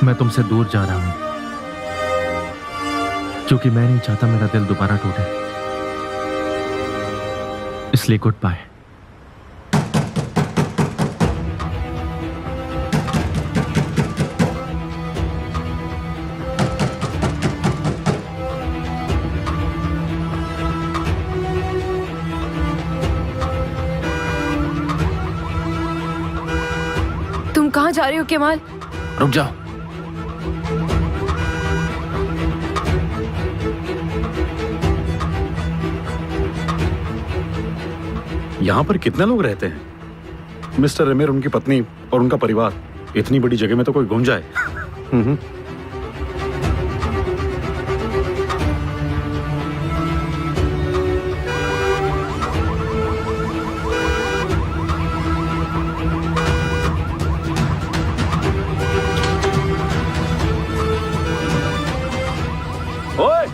मैं तुमसे दूर जा रहा हूं क्योंकि मैं नहीं चाहता मेरा दिल दोबारा टूटे, इसलिए गुड बाय। तुम कहाँ जा रहे हो केमाल? रुक जाओ। यहाँ पर कितने लोग रहते हैं? मिस्टर रमेर, उनकी पत्नी और उनका परिवार। इतनी बड़ी जगह में तो कोई घुम जाए। ओए,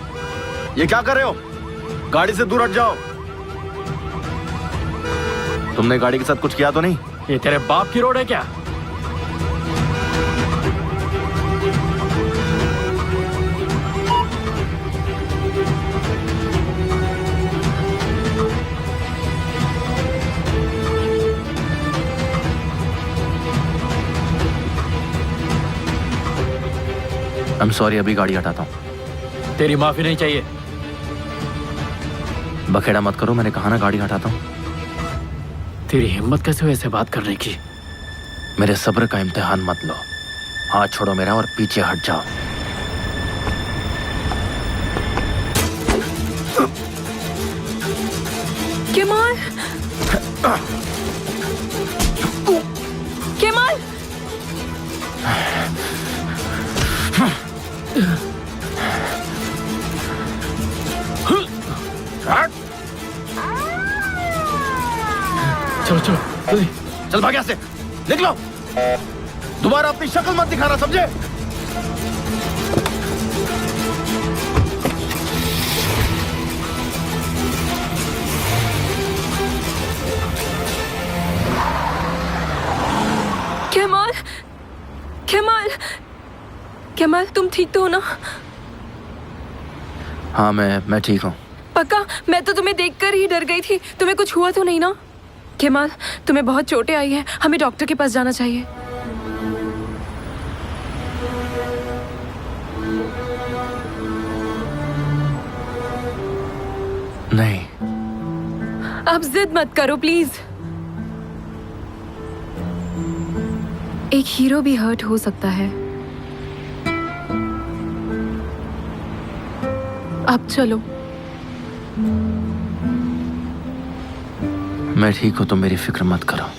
ये क्या कर रहे हो? गाड़ी से दूर हट जाओ। तुमने गाड़ी के साथ कुछ किया तो नहीं? ये तेरे बाप की रोड है क्या? I'm sorry, अभी गाड़ी हटाता हूं। तेरी माफी नहीं चाहिए। बखेड़ा मत करो, मैंने कहा ना गाड़ी हटाता हूं। तेरी हिम्मत कैसे हुई ऐसे बात करने की? मेरे सब्र का इम्तिहान मत लो। हाथ छोड़ो मेरा और पीछे हट जाओ। केमाल! केमाल! चलो चलो जल्दी। चल भाग यहाँ से, निकलो। दोबारा अपनी शक्ल मत दिखाना, समझे? केमाल! केमाल! केमाल, तुम ठीक तो हो ना? हाँ, मैं ठीक हूँ। पक्का? मैं तो तुम्हें देखकर ही डर गई थी। तुम्हें कुछ हुआ तो नहीं ना? केमाल, तुम्हें बहुत चोटें आई हैं। हमें डॉक्टर के पास जाना चाहिए। नहीं। अब जिद मत करो प्लीज। एक हीरो भी हर्ट हो सकता है। अब चलो। मैं ठीक हूं, तुम मेरी फिक्र मत करो।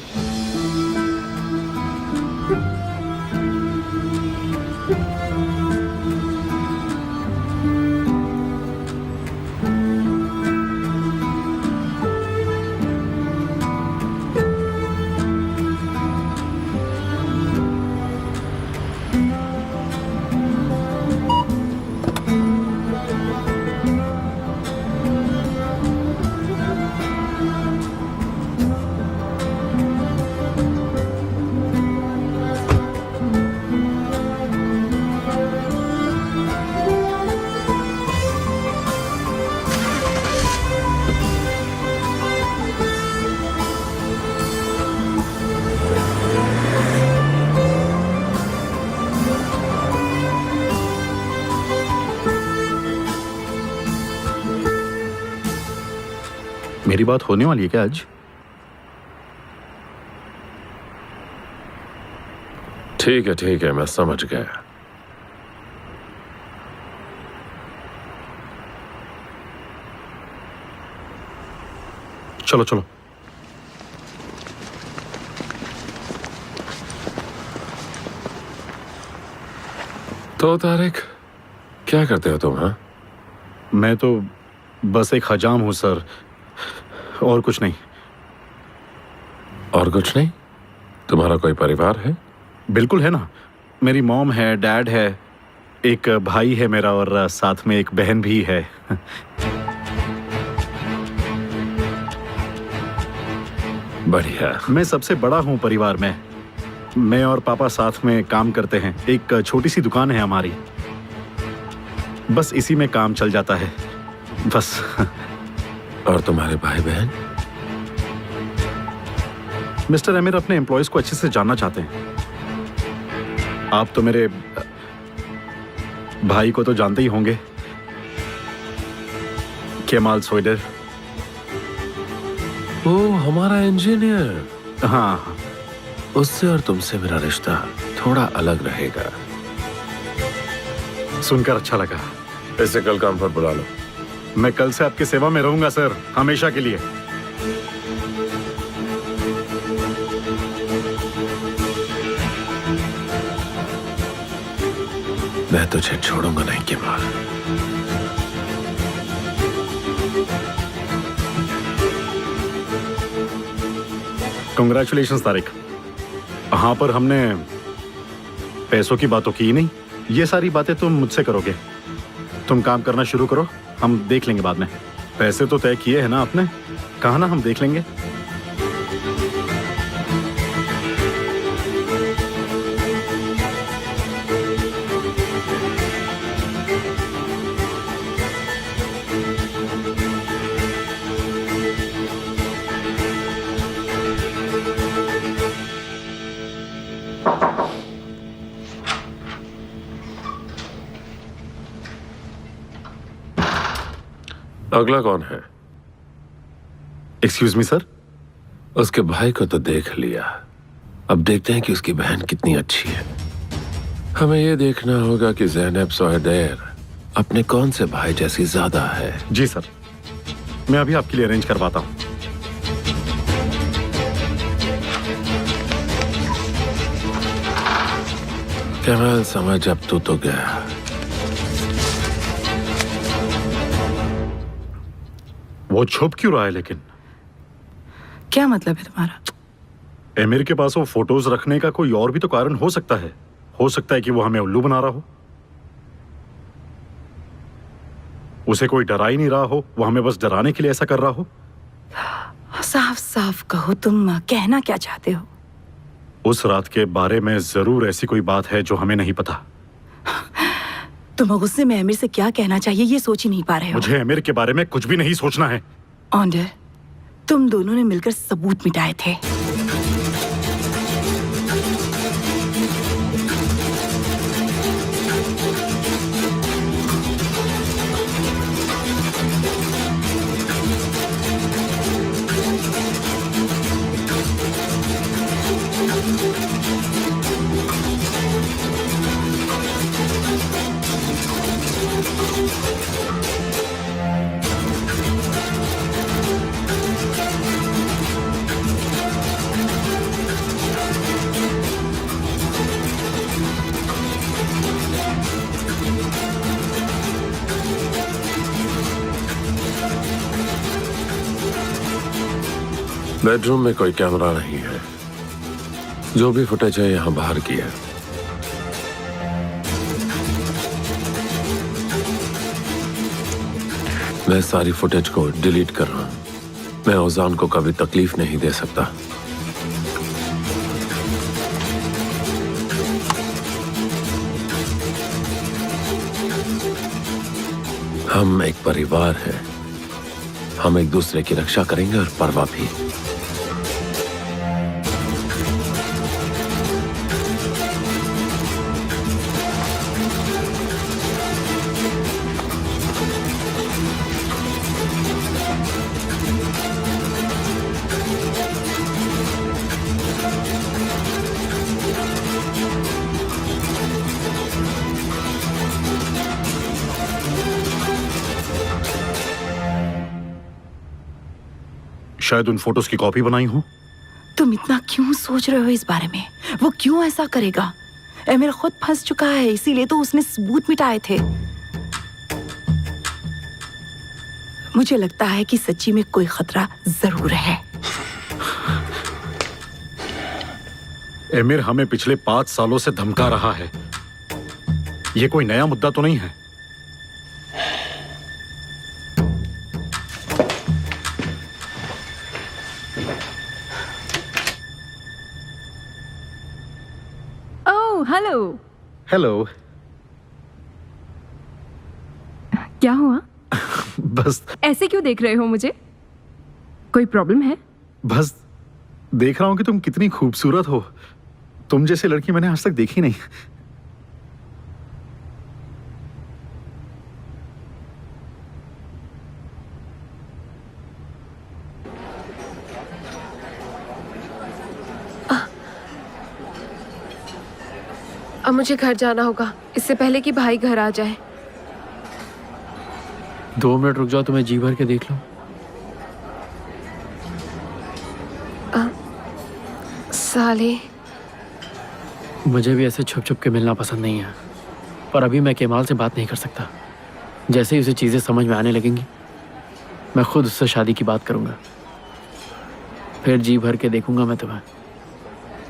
मेरी बात होने वाली है क्या आज? ठीक है, मैं समझ गया। चलो चलो। तो तारिक, क्या करते हो तुम? हाँ, मैं तो बस एक हजाम हूं सर, और कुछ नहीं। और कुछ नहीं? तुम्हारा कोई परिवार है? बिल्कुल है ना। मेरी मॉम है, डैड है, एक भाई है मेरा, और साथ में एक बहन भी है। बढ़िया। मैं सबसे बड़ा हूं परिवार में। मैं और पापा साथ में काम करते हैं। एक छोटी सी दुकान है हमारी, बस इसी में काम चल जाता है बस। और तुम्हारे भाई बहन? मिस्टर एमिर अपने एम्प्लॉयज को अच्छे से जानना चाहते हैं। आप तो मेरे भाई को तो जानते ही होंगे, केमाल सोइडर। वो हमारा इंजीनियर। हाँ, उससे और तुमसे मेरा रिश्ता थोड़ा अलग रहेगा। सुनकर अच्छा लगा। इसे कल काम पर बुला लो। मैं कल से आपकी सेवा में रहूंगा सर, हमेशा के लिए। मैं तुझे छोड़ूंगा नहीं केमाल। कंग्रेचुलेशंस तारिक। हाँ, पर हमने पैसों की बात तो की ही नहीं। ये सारी बातें तुम मुझसे करोगे। तुम काम करना शुरू करो, हम देख लेंगे बाद में। पैसे तो तय किए हैं ना आपने, कहा ना हम देख लेंगे। अगला कौन है? Excuse me sir. उसके भाई को तो देख लिया, अब देखते हैं कि उसकी बहन कितनी अच्छी है। हमें यह देखना होगा कि ज़ैनब सोहेदेर अपने कौन से भाई जैसी ज्यादा है। जी सर, मैं अभी आपके लिए अरेंज करवाता हूँ। केमाल समझ, अब तू तो गया। वो छुप क्यों रहा है लेकिन? क्या मतलब है तुम्हारा? एमिर के पास वो फोटोज रखने का कोई और भी तो कारण हो सकता है। हो सकता है कि वो हमें उल्लू बना रहा हो, उसे कोई डरा ही नहीं रहा हो, वो हमें बस डराने के लिए ऐसा कर रहा हो। साफ साफ कहो, तुम कहना क्या चाहते हो? उस रात के बारे में जरूर ऐसी कोई बात है जो हमें नहीं पता। तुम गुस्से में एमिर से क्या कहना चाहिए ये सोच ही नहीं पा रहे हो। मुझे एमिर के बारे में कुछ भी नहीं सोचना है। ऑन्डर, तुम दोनों ने मिलकर सबूत मिटाए थे। बेडरूम में कोई कैमरा नहीं है। जो भी फुटेज है यहां बाहर की है। मैं सारी फुटेज को डिलीट कर रहा हूं। मैं औजान को कभी तकलीफ नहीं दे सकता। हम एक परिवार हैं। हम एक दूसरे की रक्षा करेंगे और परवाह भी। शायद उन फोटोज की कॉपी बनाई हो। तुम इतना क्यों सोच रहे हो इस बारे में? वो क्यों ऐसा करेगा? एमिर खुद फंस चुका है, इसीलिए तो उसने सबूत मिटाए थे। मुझे लगता है कि सच्ची में कोई खतरा जरूर है। एमिर हमें पिछले 5 सालों से धमका रहा है। ये कोई नया मुद्दा तो नहीं है। हेलो। हेलो। क्या हुआ? बस ऐसे क्यों देख रहे हो मुझे? कोई प्रॉब्लम है? बस देख रहा हूँ कि तुम कितनी खूबसूरत हो। तुम जैसी लड़की मैंने आज तक देखी नहीं। अब मुझे घर जाना होगा, इससे पहले कि भाई घर आ जाए। 2 मिनट रुक जाओ तो मैं जी भर के देख लूं। साले, मुझे भी ऐसे छुप छुप के मिलना पसंद नहीं है, पर अभी मैं केमाल से बात नहीं कर सकता। जैसे ही उसे चीज़ें समझ में आने लगेंगी मैं खुद उससे शादी की बात करूंगा, फिर जी भर के देखूंगा मैं तुम्हें।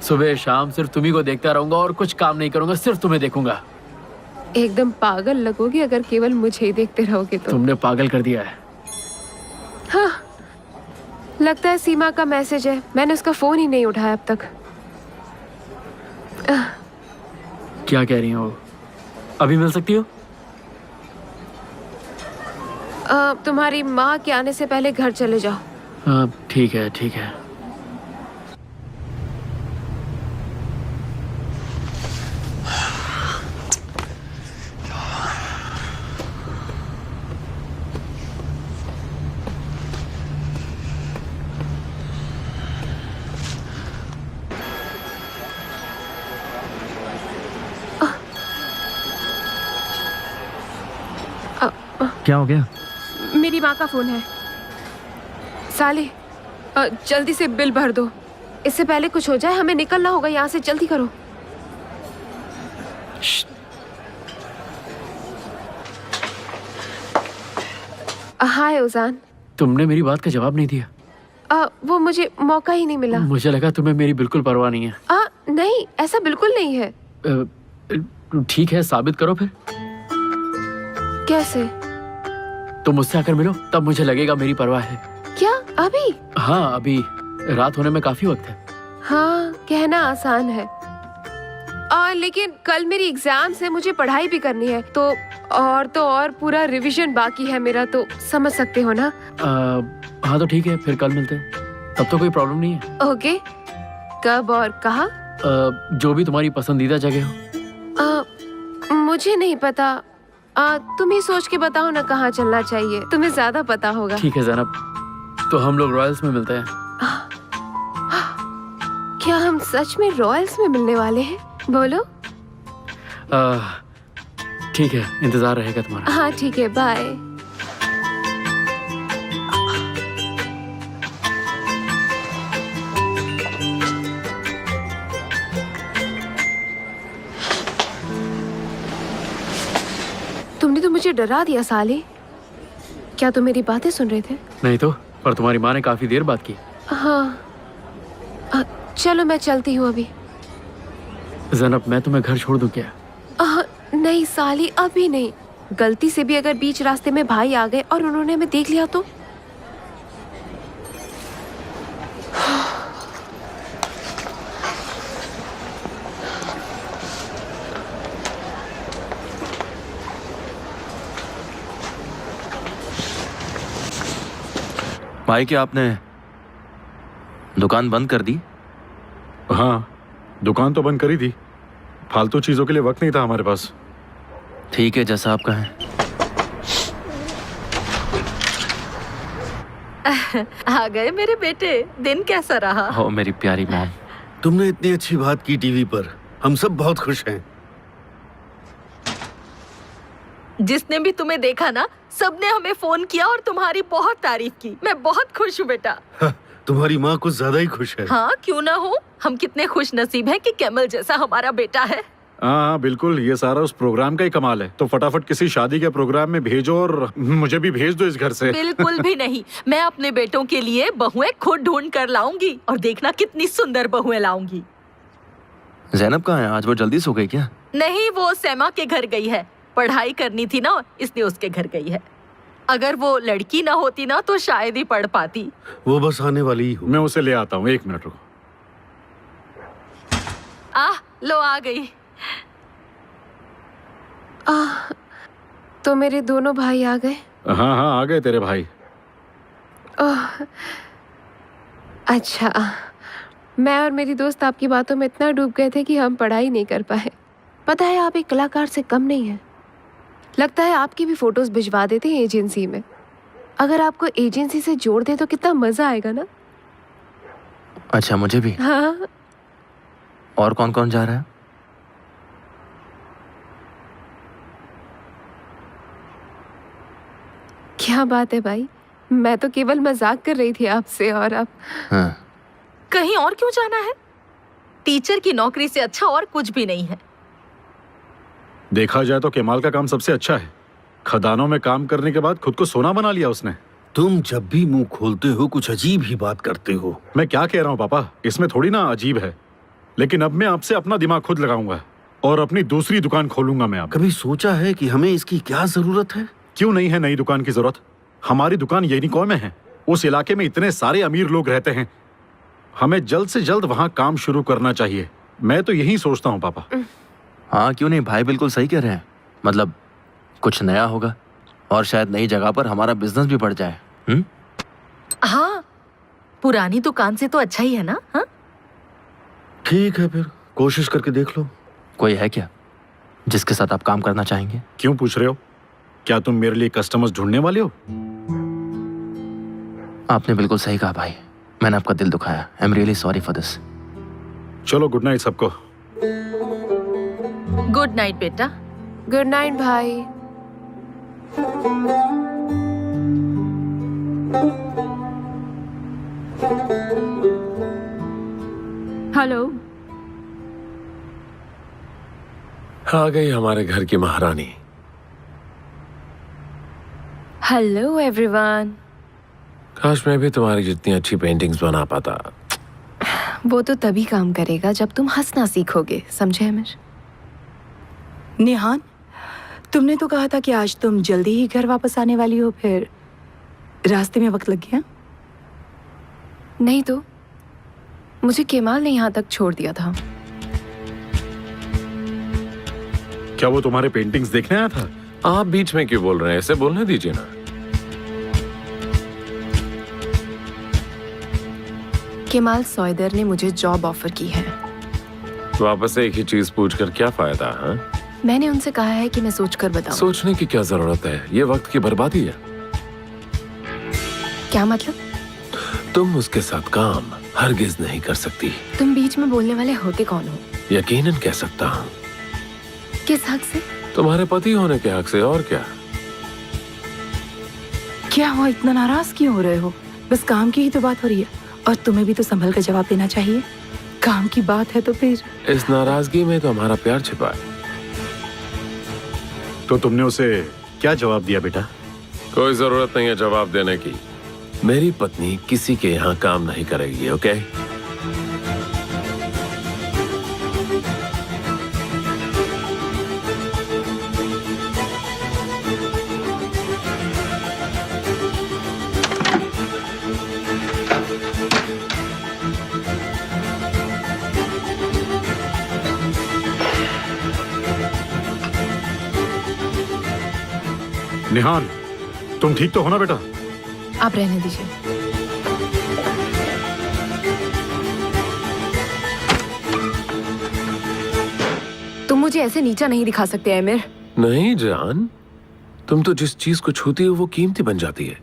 सुबह शाम सिर्फ तुम्ही को देखता रहूंगा और कुछ काम नहीं करूंगा, सिर्फ तुम्हें देखूंगा। एकदम पागल लगोगे अगर केवल मुझे ही देखते रहोगे तो। तुमने पागल कर दिया है। हाँ, लगता है सीमा का मैसेज है। मैंने उसका फोन ही नहीं उठाया अब तक। क्या कह रही हो? अभी मिल सकती हो? तुम्हारी माँ के आने से पहले घर चले जाओ। हाँ ठीक है, ठीक है। क्या हो गया? मेरी माँ का फोन है। साले, जल्दी से बिल भर दो, इससे पहले कुछ हो जाए। हमें निकलना होगा यहाँ से, जल्दी करो। हाय उजान। तुमने मेरी बात का जवाब नहीं दिया। वो मुझे मौका ही नहीं मिला। मुझे लगा तुम्हें मेरी बिल्कुल परवाह नहीं है। नहीं, ऐसा बिल्कुल नहीं है। ठीक है, साबित करो फिर। कैसे? तुम मुझसे आकर मिलो, तब मुझे लगेगा मेरी परवाह है। क्या अभी? हाँ, अभी रात होने में काफी वक्त है। हाँ, कहना आसान है। लेकिन कल मेरी एग्जाम्स है, मुझे पढ़ाई भी करनी है। तो और पूरा रिवीजन बाकी है मेरा, तो समझ सकते हो ना। हाँ तो ठीक है, फिर कल मिलते हैं। तब तो कोई प्रॉब्लम नहीं है। ओके, कब और कहाँ? जो भी तुम्हारी पसंदीदा जगह हो। मुझे नहीं पता। तुम ही सोच के बताओ ना कहाँ चलना चाहिए, तुम्हें ज्यादा पता होगा। ठीक है जैनब, तो हम लोग रॉयल्स में मिलते हैं। क्या हम सच में रॉयल्स में मिलने वाले हैं? बोलो। ठीक है, इंतजार रहेगा तुम्हारा। हाँ ठीक है, बाय। तुमने तो मुझे डरा दिया साले। क्या तुम मेरी बातें सुन रहे थे? नहीं तो, पर तुम्हारी माँ ने काफी देर बात की। हाँ, चलो मैं चलती हूँ अभी। जैनब, मैं तुम्हें घर छोड़ दूं क्या? नहीं साली, अभी नहीं। गलती से भी अगर बीच रास्ते में भाई आ गए और उन्होंने हमें देख लिया तो? भाई, क्या आपने दुकान बंद कर दी? हाँ, दुकान तो बंद करी थी। फालतू चीजों के लिए वक्त नहीं था हमारे पास। ठीक है, जैसा आप कहें। आ गए मेरे बेटे। दिन कैसा रहा? हो मेरी प्यारी मॉम। तुमने इतनी अच्छी बात की टीवी पर, हम सब बहुत खुश हैं। जिसने भी तुम्हें देखा ना, सबने हमें फोन किया और तुम्हारी बहुत तारीफ की। मैं बहुत खुश हूँ बेटा। तुम्हारी माँ कुछ ज्यादा ही खुश है। हाँ, क्यों ना हो। हम कितने खुश नसीब हैं कि कैमल जैसा हमारा बेटा है। हाँ बिल्कुल, ये सारा उस प्रोग्राम का ही कमाल है। तो फटाफट किसी शादी के प्रोग्राम में भेजो और मुझे भी भेज दो इस घर से। बिल्कुल भी नहीं। मैं अपने बेटों के लिए बहुएं खुद ढूंढ कर लाऊंगी, और देखना कितनी सुंदर बहुएं लाऊंगी। जैनब कहाँ है? आज वो जल्दी सो गई क्या? नहीं, वो सैमा के घर गई है। पढ़ाई करनी थी ना, इसलिए उसके घर गई है। अगर वो लड़की ना होती ना तो शायद ही पढ़ पाती। वो बस आने वाली ही हो। मैं उसे ले आता हूँ, 1 मिनट रुको। लो आ गई। तो मेरे दोनों भाई आ गए? हाँ हाँ, आ गए तेरे भाई। ओह, अच्छा। मैं और मेरी दोस्त आपकी बातों में इतना डूब गए थे कि हम पढ़ाई नहीं कर पाए। पता है, आप एक कलाकार से कम नहीं है। लगता है आपकी भी फोटोज भिजवा देते हैं एजेंसी में। अगर आपको एजेंसी से जोड़ दे तो कितना मजा आएगा ना। अच्छा, मुझे भी? हाँ। और कौन कौन जा रहा है? क्या बात है भाई, मैं तो केवल मजाक कर रही थी आपसे और आप। हाँ। कहीं और क्यों जाना है? टीचर की नौकरी से अच्छा और कुछ भी नहीं है। देखा जाए तो केमाल का काम सबसे अच्छा है। खदानों में काम करने के बाद खुद को सोना बना लिया उसने। तुम जब भी मुंह खोलते हो कुछ अजीब ही बात करते हो। मैं क्या कह रहा हूँ पापा, इसमें थोड़ी ना अजीब है। लेकिन अब मैं आपसे अपना दिमाग खुद लगाऊंगा और अपनी दूसरी दुकान खोलूंगा मैं। अब कभी सोचा है कि हमें इसकी क्या जरूरत है? क्यों नहीं है नई दुकान की जरूरत? हमारी दुकान यूनिकॉर्न में है। उस इलाके में इतने सारे अमीर लोग रहते हैं। हमें जल्द से जल्द वहाँ काम शुरू करना चाहिए। मैं तो यही सोचता हूँ पापा। हाँ, क्यों नहीं, भाई बिल्कुल सही कह रहे हैं। मतलब कुछ नया होगा और शायद नई जगह पर हमारा बिजनेस भी बढ़ जाए। हाँ, पुरानी दुकान से तो अच्छा ही है ना। हाँ, ठीक है, फिर कोशिश करके देख लो। कोई है क्या जिसके साथ आप काम करना चाहेंगे? क्यों पूछ रहे हो? क्या तुम मेरे लिए कस्टमर्स ढूंढने वाले हो? आपने बिल्कुल सही कहा भाई, मैंने आपका दिल दुखाया। I am really sorry for this. चलो, गुड नाइट सबको। गुड नाइट बेटा। गुड नाइट भाई। हेलो। आ गई हमारे घर की महारानी। Hello everyone. काश मैं भी तुम्हारी जितनी अच्छी पेंटिंग्स बना पाता। वो तो तभी काम करेगा जब तुम हंसना सीखोगे, समझे अमीर? निहान, तुमने तो कहा था कि आज तुम जल्दी ही घर वापस आने वाली हो, फिर रास्ते में वक्त लग गया? नहीं तो मुझे केमाल ने यहाँ तक छोड़ दिया था। क्या वो तुम्हारे पेंटिंग्स देखने आया था? आप बीच में क्यों बोल रहे हैं? ऐसे बोलने दीजिए ना। केमाल सौयदर ने मुझे जॉब ऑफर की है। वापस एक ही चीज पूछकर क्या फायदा? हाँ, मैंने उनसे कहा है कि मैं सोचकर बताऊं। सोचने की क्या जरूरत है? ये वक्त की बर्बादी है। क्या मतलब? तुम उसके साथ काम हरगिज नहीं कर सकती। तुम बीच में बोलने वाले होते कौन हो? यकीनन कह सकता हूँ। किस हक से? तुम्हारे पति होने के हक से। और क्या? क्या हुआ, इतना नाराज क्यों हो रहे हो? बस काम की ही तो बात हो रही है और तुम्हें भी तो संभल कर जवाब देना चाहिए। काम की बात है तो फिर। इस नाराजगी में तो हमारा प्यार छिपा है। तो तुमने उसे क्या जवाब दिया बेटा? कोई जरूरत नहीं है जवाब देने की। मेरी पत्नी किसी के यहाँ काम नहीं करेगी। ओके? निहान, तुम ठीक तो हो ना बेटा? आप रहने दीजिए। तुम मुझे ऐसे नीचा नहीं दिखा सकते आमिर। नहीं जान, तुम तो जिस चीज को छूती हो वो कीमती बन जाती है।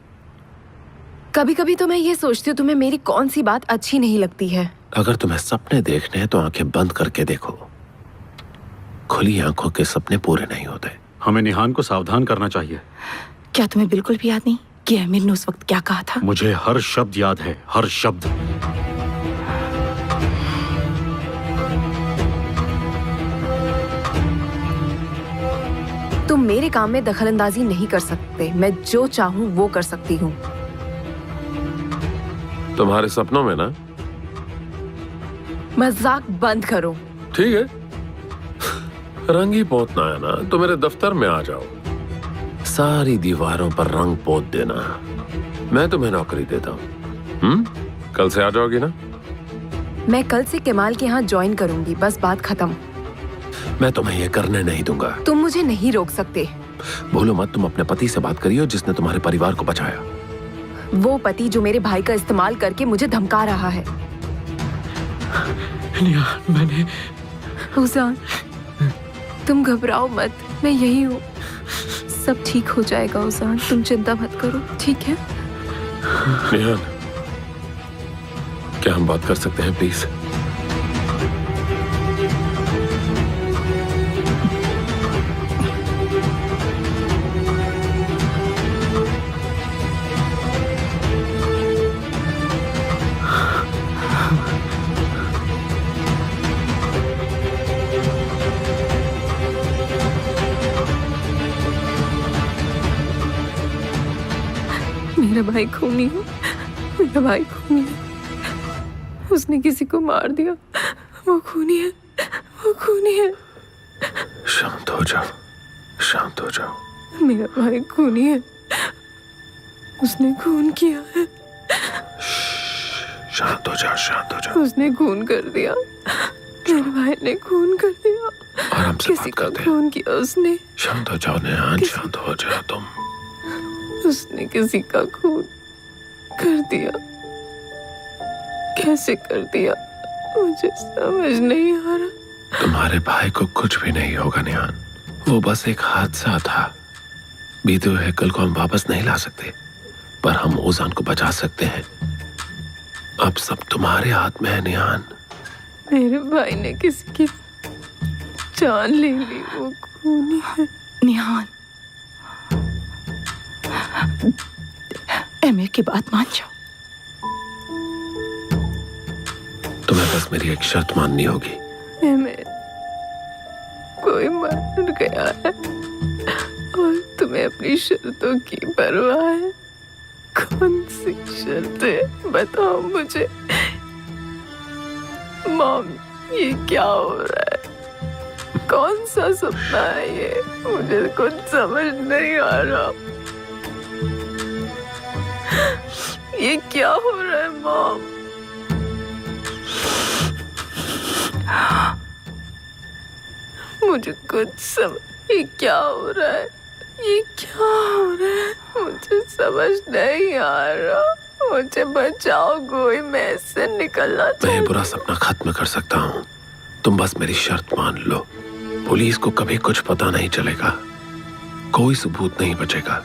कभी कभी तो मैं ये सोचती हूँ तुम्हें मेरी कौन सी बात अच्छी नहीं लगती है। अगर तुम्हें सपने देखने हैं तो आंखें बंद करके देखो। खुली आंखों के सपने पूरे नहीं होते। हमें निहान को सावधान करना चाहिए। क्या तुम्हें बिल्कुल भी याद नहीं कि आमिर ने उस वक्त क्या कहा था? मुझे हर शब्द याद है, हर शब्द। तुम मेरे काम में दखलंदाजी नहीं कर सकते। मैं जो चाहूँ वो कर सकती हूँ। तुम्हारे सपनों में ना? मजाक बंद करो। ठीक है, रंग ही पोतना है ना तो मेरे दफ्तर में आ जाओ। सारी दीवारों पर रंग पोत देना। मैं तुम्हें नौकरी देता हूँ। कल से आ जाओगी ना? मैं कल से केमाल के यहाँ ज्वाइन करूंगी, बस बात खत्म। मैं तुम्हें ये करने नहीं दूंगा। तुम मुझे नहीं रोक सकते। भूलो मत, तुम अपने पति से बात करिए जिसने तुम्हारे परिवार को बचाया। वो पति जो मेरे भाई का इस्तेमाल करके मुझे धमका रहा है। निहान, मैंने उजान, तुम घबराओ मत, मैं यही हूँ। सब ठीक हो जाएगा उजान, तुम चिंता मत करो, ठीक है? निहान, क्या हम बात कर सकते हैं प्लीज? मेरा भाई खूनी है, मेरा भाई खूनी है। उसने किसी को मार दिया। वो खूनी है, वो खूनी है। शांत हो जाओ, शांत हो जाओ। मेरा भाई खूनी है, उसने खून किया है। शांत हो जाओ, शांत हो जाओ। उसने खून कर दिया, मेरे भाई ने खून कर दिया। आराम से किसी बात का करते हैं। खून किया उसने। शांत हो जाओ निहान, शांत हो जाओ तुम। उसने किसी का खून कर दिया। कैसे कर दिया मुझे समझ नहीं आ रहा। तुम्हारे भाई को कुछ भी नहीं होगा निहान, वो बस एक हादसा था। बीते हुए कल को हम वापस नहीं ला सकते, पर हम ओजान को बचा सकते हैं। अब सब तुम्हारे हाथ में है निहान। मेरे भाई ने किसी की जान ले ली, वो खूनी है। निहान, एमिर की बात मान जाओ। तुम्हें बस मेरी एक शर्त माननी होगी। एमिर, कोई मर गया है और तुम्हें अपनी शर्तों की परवाह है। कौन सी शर्तें बताओ मुझे। मॉम, ये क्या हो रहा है? कौन सा सपना है ये? मुझे कुछ समझ नहीं आ रहा। ये क्या हो रहा है मॉम? मुझे कुछ समझ, ये क्या हो रहा है? ये क्या हो रहा है? मुझे समझ नहीं आ रहा। मुझे बचाओ कोई, मैं इससे निकलना मैं चाहती ये बुरा सपना खत्म कर सकता हूँ। तुम बस मेरी शर्त मान लो। पुलिस को कभी कुछ पता नहीं चलेगा, कोई सबूत नहीं बचेगा,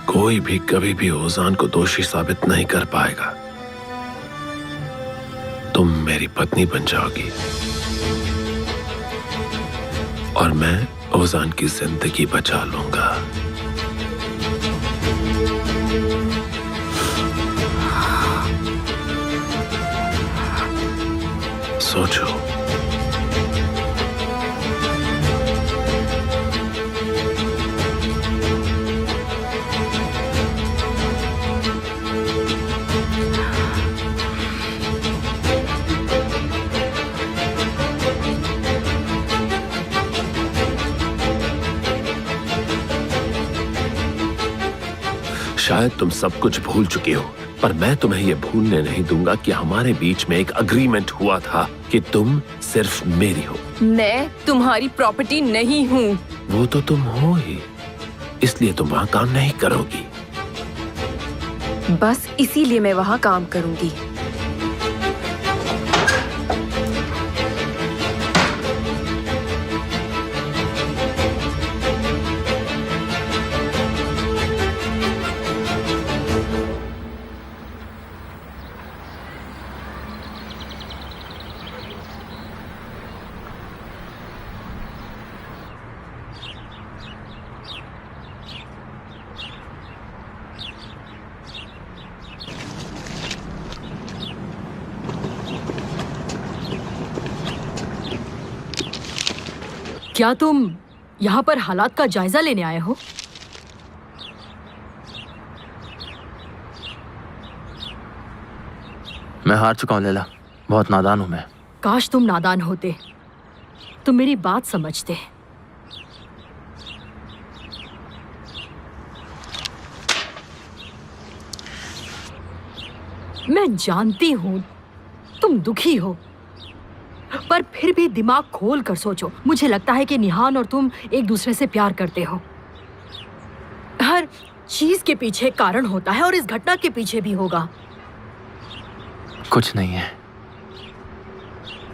कोई भी कभी भी ओजान को दोषी साबित नहीं कर पाएगा। तुम मेरी पत्नी बन जाओगी और मैं ओजान की जिंदगी बचा लूंगा। सोचो। शायद तुम सब कुछ भूल चुके हो, पर मैं तुम्हें यह भूलने नहीं दूंगा कि हमारे बीच में एक अग्रीमेंट हुआ था कि तुम सिर्फ मेरी हो। मैं तुम्हारी प्रॉपर्टी नहीं हूँ। वो तो तुम हो ही, इसलिए तुम वहां काम नहीं करोगी। बस इसीलिए मैं वहाँ काम करूंगी। क्या तुम यहाँ पर हालात का जायजा लेने आए हो? मैं हार चुका हूँ लैला, बहुत नादान हूँ मैं। काश तुम नादान होते, तुम मेरी बात समझते। मैं जानती हूं तुम दुखी हो, पर पर फिर भी दिमाग खोल कर सोचो। मुझे लगता है कि निहान और तुम एक दूसरे से प्यार करते हो। हर चीज के पीछे कारण होता है और इस घटना के पीछे भी होगा। कुछ नहीं है।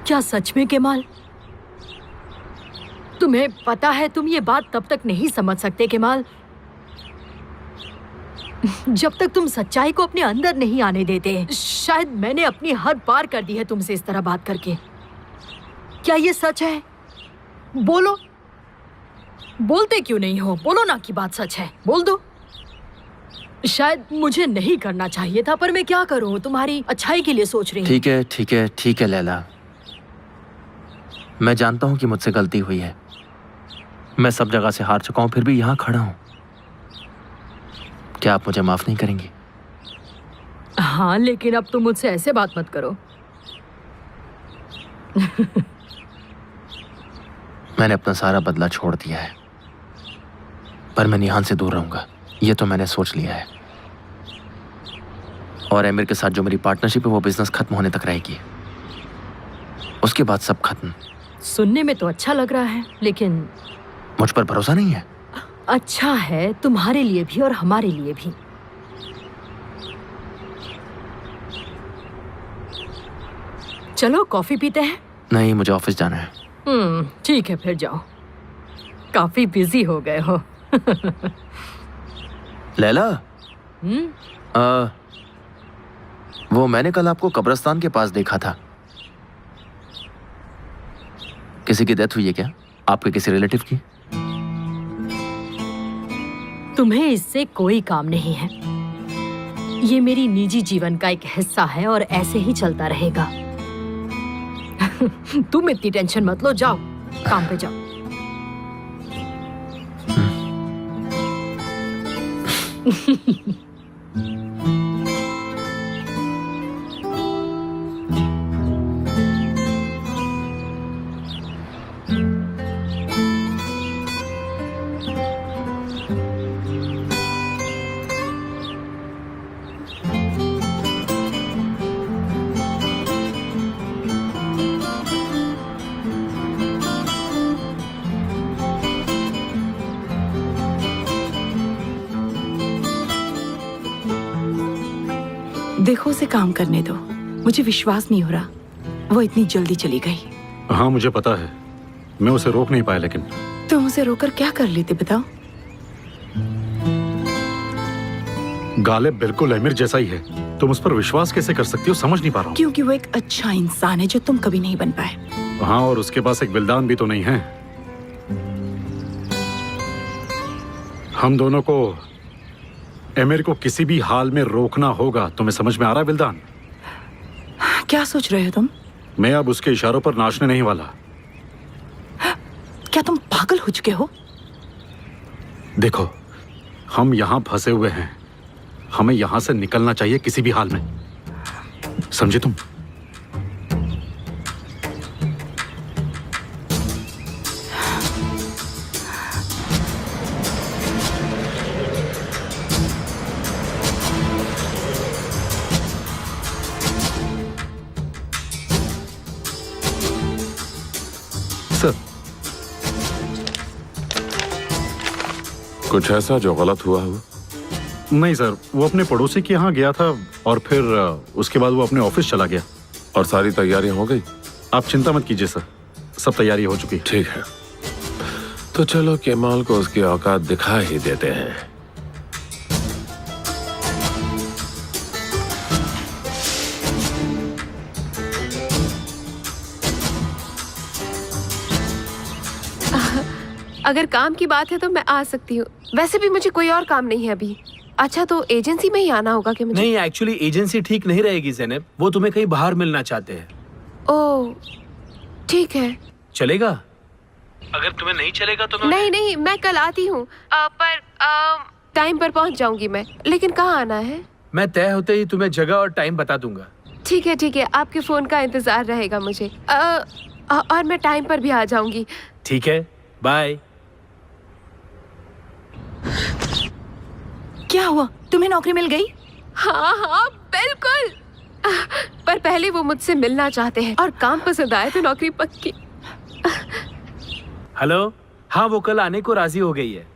क्या सच में केमाल? तुम्हें पता है तुम ये बात तब तक नहीं समझ सकते केमाल जब तक तुम सच्चाई को अपने अंदर नहीं आने देते। शायद मैंने अपनी हद पार कर दी है तुमसे इस तरह बात करके। क्या ये सच है? बोलो। बोलते क्यों नहीं हो? बोलो ना कि बात सच है। बोल दो। शायद मुझे नहीं करना चाहिए था, पर मैं क्या करूं? तुम्हारी अच्छाई के लिए सोच रही हूं। ठीक है, ठीक है, ठीक है लैला। मैं जानता हूं कि मुझसे गलती हुई है। मैं सब जगह से हार चुका हूं, फिर भी यहां खड़ा हूं। क्या आप मुझे माफ नहीं करेंगी? हाँ, लेकिन अब तुम मुझसे ऐसे बात मत करो। मैंने अपना सारा बदला छोड़ दिया है, पर मैं निहान से दूर रहूंगा, ये तो मैंने सोच लिया है। और एमिर के साथ जो मेरी पार्टनरशिप है वो बिजनेस खत्म होने तक रहेगी। उसके बाद सब खत्म। सुनने में तो अच्छा लग रहा है, लेकिन मुझ पर भरोसा नहीं है? अच्छा है तुम्हारे लिए भी और हमारे लिए भी। चलो कॉफी पीते हैं। नहीं, मुझे ऑफिस जाना है। ठीक है, फिर जाओ। काफी बिजी हो गए हो। लैला, वो मैंने कल आपको कब्रिस्तान के पास देखा था। किसी की डेथ हुई है क्या? आपके किसी रिलेटिव की? तुम्हें इससे कोई काम नहीं है। ये मेरी निजी जीवन का एक हिस्सा है और ऐसे ही चलता रहेगा। तुम इतनी टेंशन मत लो, जाओ काम पे जाओ। देखो, उसे काम करने दो। मुझे विश्वास नहीं हो रहा वो इतनी जल्दी चली गई। हाँ मुझे पता है, मैं उसे रोक नहीं पाया, लेकिन तुम उसे रोकर क्या कर लेते बताओ? गालिब बिल्कुल एमिर जैसा ही है। तुम उस पर विश्वास कैसे कर सकती हो, समझ नहीं पा रहा हूँ। क्योंकि वो एक अच्छा इंसान है जो तुम कभी नहीं बन पाए। हाँ, और उसके पास एक विल्दान भी तो नहीं है। हम दोनों को एमिर को किसी भी हाल में रोकना होगा। तुम्हें समझ में आ रहा है विल्दान? क्या सोच रहे हो तुम? मैं अब उसके इशारों पर नाचने नहीं वाला। क्या तुम पागल हो चुके हो? देखो, हम यहां फंसे हुए हैं। हमें यहां से निकलना चाहिए किसी भी हाल में, समझे तुम? कुछ ऐसा जो गलत हुआ हो? नहीं सर, वो अपने पड़ोसी के यहाँ गया था और फिर उसके बाद वो अपने ऑफिस चला गया। और सारी तैयारियां हो गई? आप चिंता मत कीजिए सर, सब तैयारी हो चुकी है। ठीक है, तो चलो केमाल को उसकी औकात दिखा ही देते हैं। अगर काम की बात है तो मैं आ सकती हूँ। वैसे भी मुझे कोई और काम नहीं है अभी। अच्छा, तो एजेंसी में ही आना होगा कि मुझे? नहीं, एक्चुअली एजेंसी ठीक नहीं रहेगी ज़ैनब। वो तुम्हें कहीं बाहर मिलना चाहते हैं। ओह, ठीक है। चलेगा? अगर तुम्हें नहीं चलेगा तो नहीं नहीं, मैं कल आती हूँ, पर टाइम पर पहुँच जाऊंगी मैं। लेकिन कहाँ आना है? मैं तय होते ही तुम्हें जगह और टाइम बता दूंगा। ठीक है ठीक है, आपके फोन का इंतजार रहेगा मुझे। और मैं टाइम पर भी आ जाऊंगी। ठीक है, बाय। क्या हुआ? तुम्हें नौकरी मिल गई? हाँ हाँ बिल्कुल। पर पहले वो मुझसे मिलना चाहते हैं और काम पसंद आए तो नौकरी पक्की। हेलो, हाँ वो कल आने को राजी हो गई है।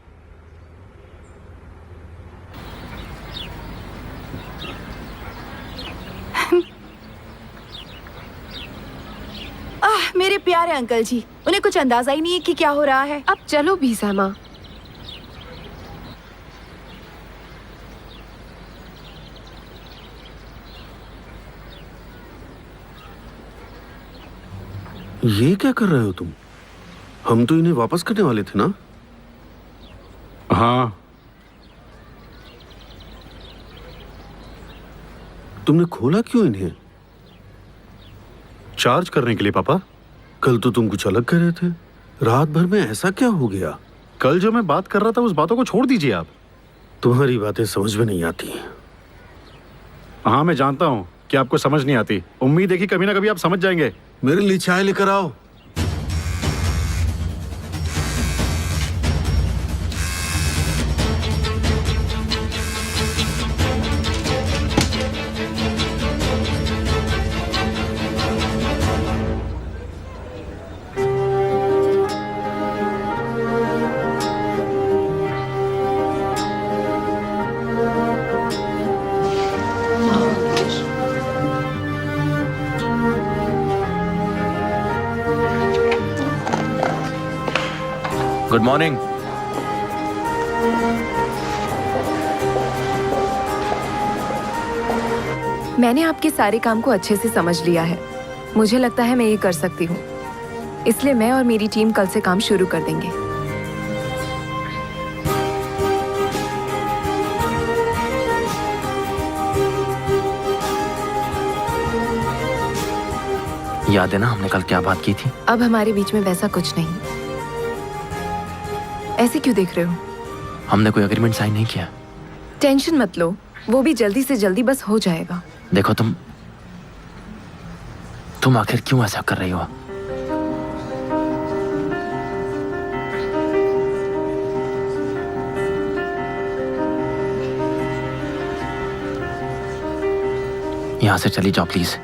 मेरे प्यारे अंकल जी, उन्हें कुछ अंदाजा ही नहीं है कि क्या हो रहा है। अब चलो भी समा। ये क्या कर रहे हो तुम? हम तो इन्हें वापस करने वाले थे ना? हाँ, तुमने खोला क्यों इन्हें? चार्ज करने के लिए पापा। कल तो तुम कुछ अलग कह रहे थे। रात भर में ऐसा क्या हो गया? कल जो मैं बात कर रहा था उस बातों को छोड़ दीजिए आप। तुम्हारी बातें समझ में नहीं आती। हाँ मैं जानता हूँ कि आपको समझ नहीं आती। उम्मीद है कि कभी ना कभी आप समझ जाएंगे। मेरे लिए चाय लेकर आओ। Good morning. मैंने आपके सारे काम को अच्छे से समझ लिया है। मुझे लगता है मैं ये कर सकती हूँ, इसलिए मैं और मेरी टीम कल से काम शुरू कर देंगे। याद है ना हमने कल क्या बात की थी? अब हमारे बीच में वैसा कुछ नहीं। ऐसे क्यों देख रहे हो? हमने कोई एग्रीमेंट साइन नहीं किया। टेंशन मत लो, वो भी जल्दी से जल्दी बस हो जाएगा। देखो तुम आखिर क्यों ऐसा कर रही हो? यहां से चली जाओ प्लीज।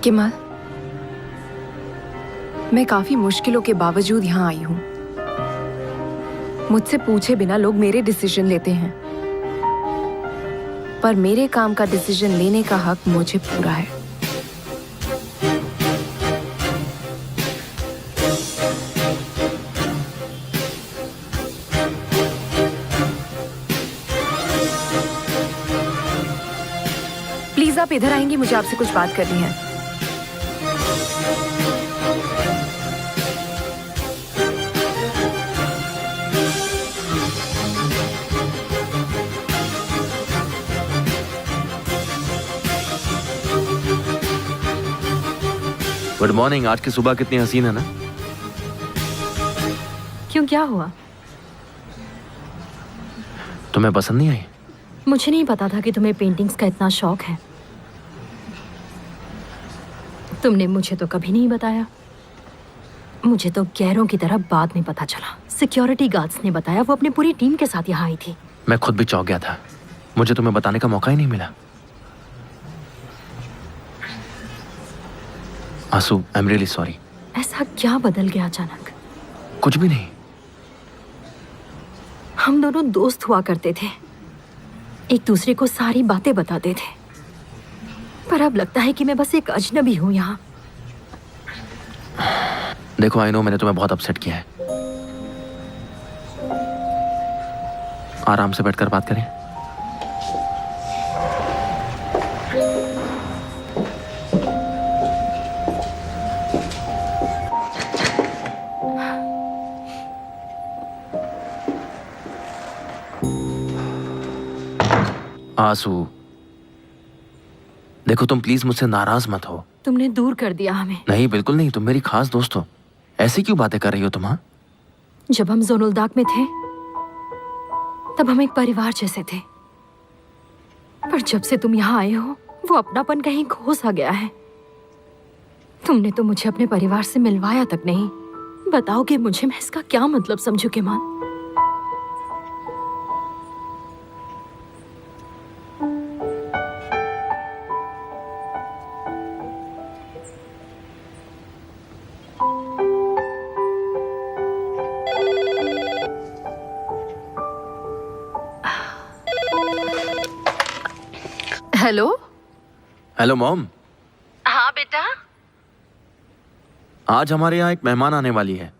केमाल, मैं काफी मुश्किलों के बावजूद यहाँ आई हूँ। मुझसे पूछे बिना लोग मेरे डिसीजन लेते हैं, पर मेरे काम का डिसीजन लेने का हक मुझे पूरा है। प्लीज आप इधर आएंगे, मुझे आपसे कुछ बात करनी है। Good morning. आज की सुबह कितनी हसीन है ना? क्यों, क्या हुआ? तुम्हें पसंद नहीं आई? मुझे नहीं पता था कि तुम्हें पेंटिंग्स का इतना शौक है। तुमने मुझे तो कभी नहीं बताया। मुझे तो गैरों की तरह बाद में पता चला। सिक्योरिटी गार्ड्स ने बताया, वो अपनी पूरी टीम के साथ यहाँ आई थी। मैं खुद भी चौंक गया था। मुझे तुम्हें बताने का मौका ही नहीं मिला। आंसू, आई एम रियली सॉरी। ऐसा क्या बदल गया अचानक? कुछ भी नहीं। हम दोनों दोस्त हुआ करते थे, एक दूसरे को सारी बातें बताते थे, पर अब लगता है कि मैं बस एक अजनबी हूं यहाँ। देखो आई नो मैंने तुम्हें बहुत अपसेट किया है। आराम से बैठकर बात करें। आंसू, देखो तुम प्लीज मुझसे नाराज मत हो। तुमने दूर कर दिया हमें। नहीं बिल्कुल नहीं, तुम मेरी खास दोस्त हो। ऐसी क्यों बातें कर रही हो तुम? हाँ, जब हम जोनुलदाग में थे तब हम एक परिवार जैसे थे, पर जब से तुम यहाँ आए हो वो अपनापन कहीं खो सा गया है। तुमने तो मुझे अपने परिवार से मिलवाया तक नहीं। बताओगे मुझे मैं इसका क्या मतलब समझूं केमाल? हेलो। हेलो मॉम, हाँ बेटा। आज हमारे यहाँ एक मेहमान आने वाली है।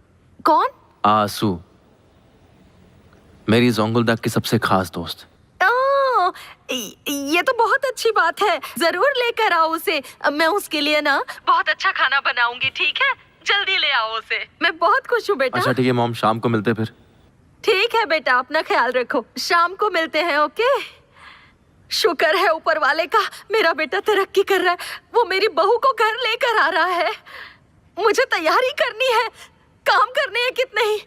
कौन? आसू, मेरी जोंगुलदाक की सबसे खास दोस्त। ओह, ये तो बहुत अच्छी बात है। जरूर लेकर आओ उसे। मैं उसके लिए ना बहुत अच्छा खाना बनाऊंगी। ठीक है, जल्दी ले आओ उसे। मैं बहुत खुश हूँ बेटा। अच्छा ठीक है मॉम, शाम को मिलते फिर। ठीक है बेटा, अपना ख्याल रखो। शाम को मिलते हैं। ओके। शुक्र है ऊपर वाले का, मेरा बेटा तरक्की कर रहा है। वो मेरी बहू को घर लेकर आ रहा है। मुझे तैयारी करनी है, काम करने हैं कितने ही।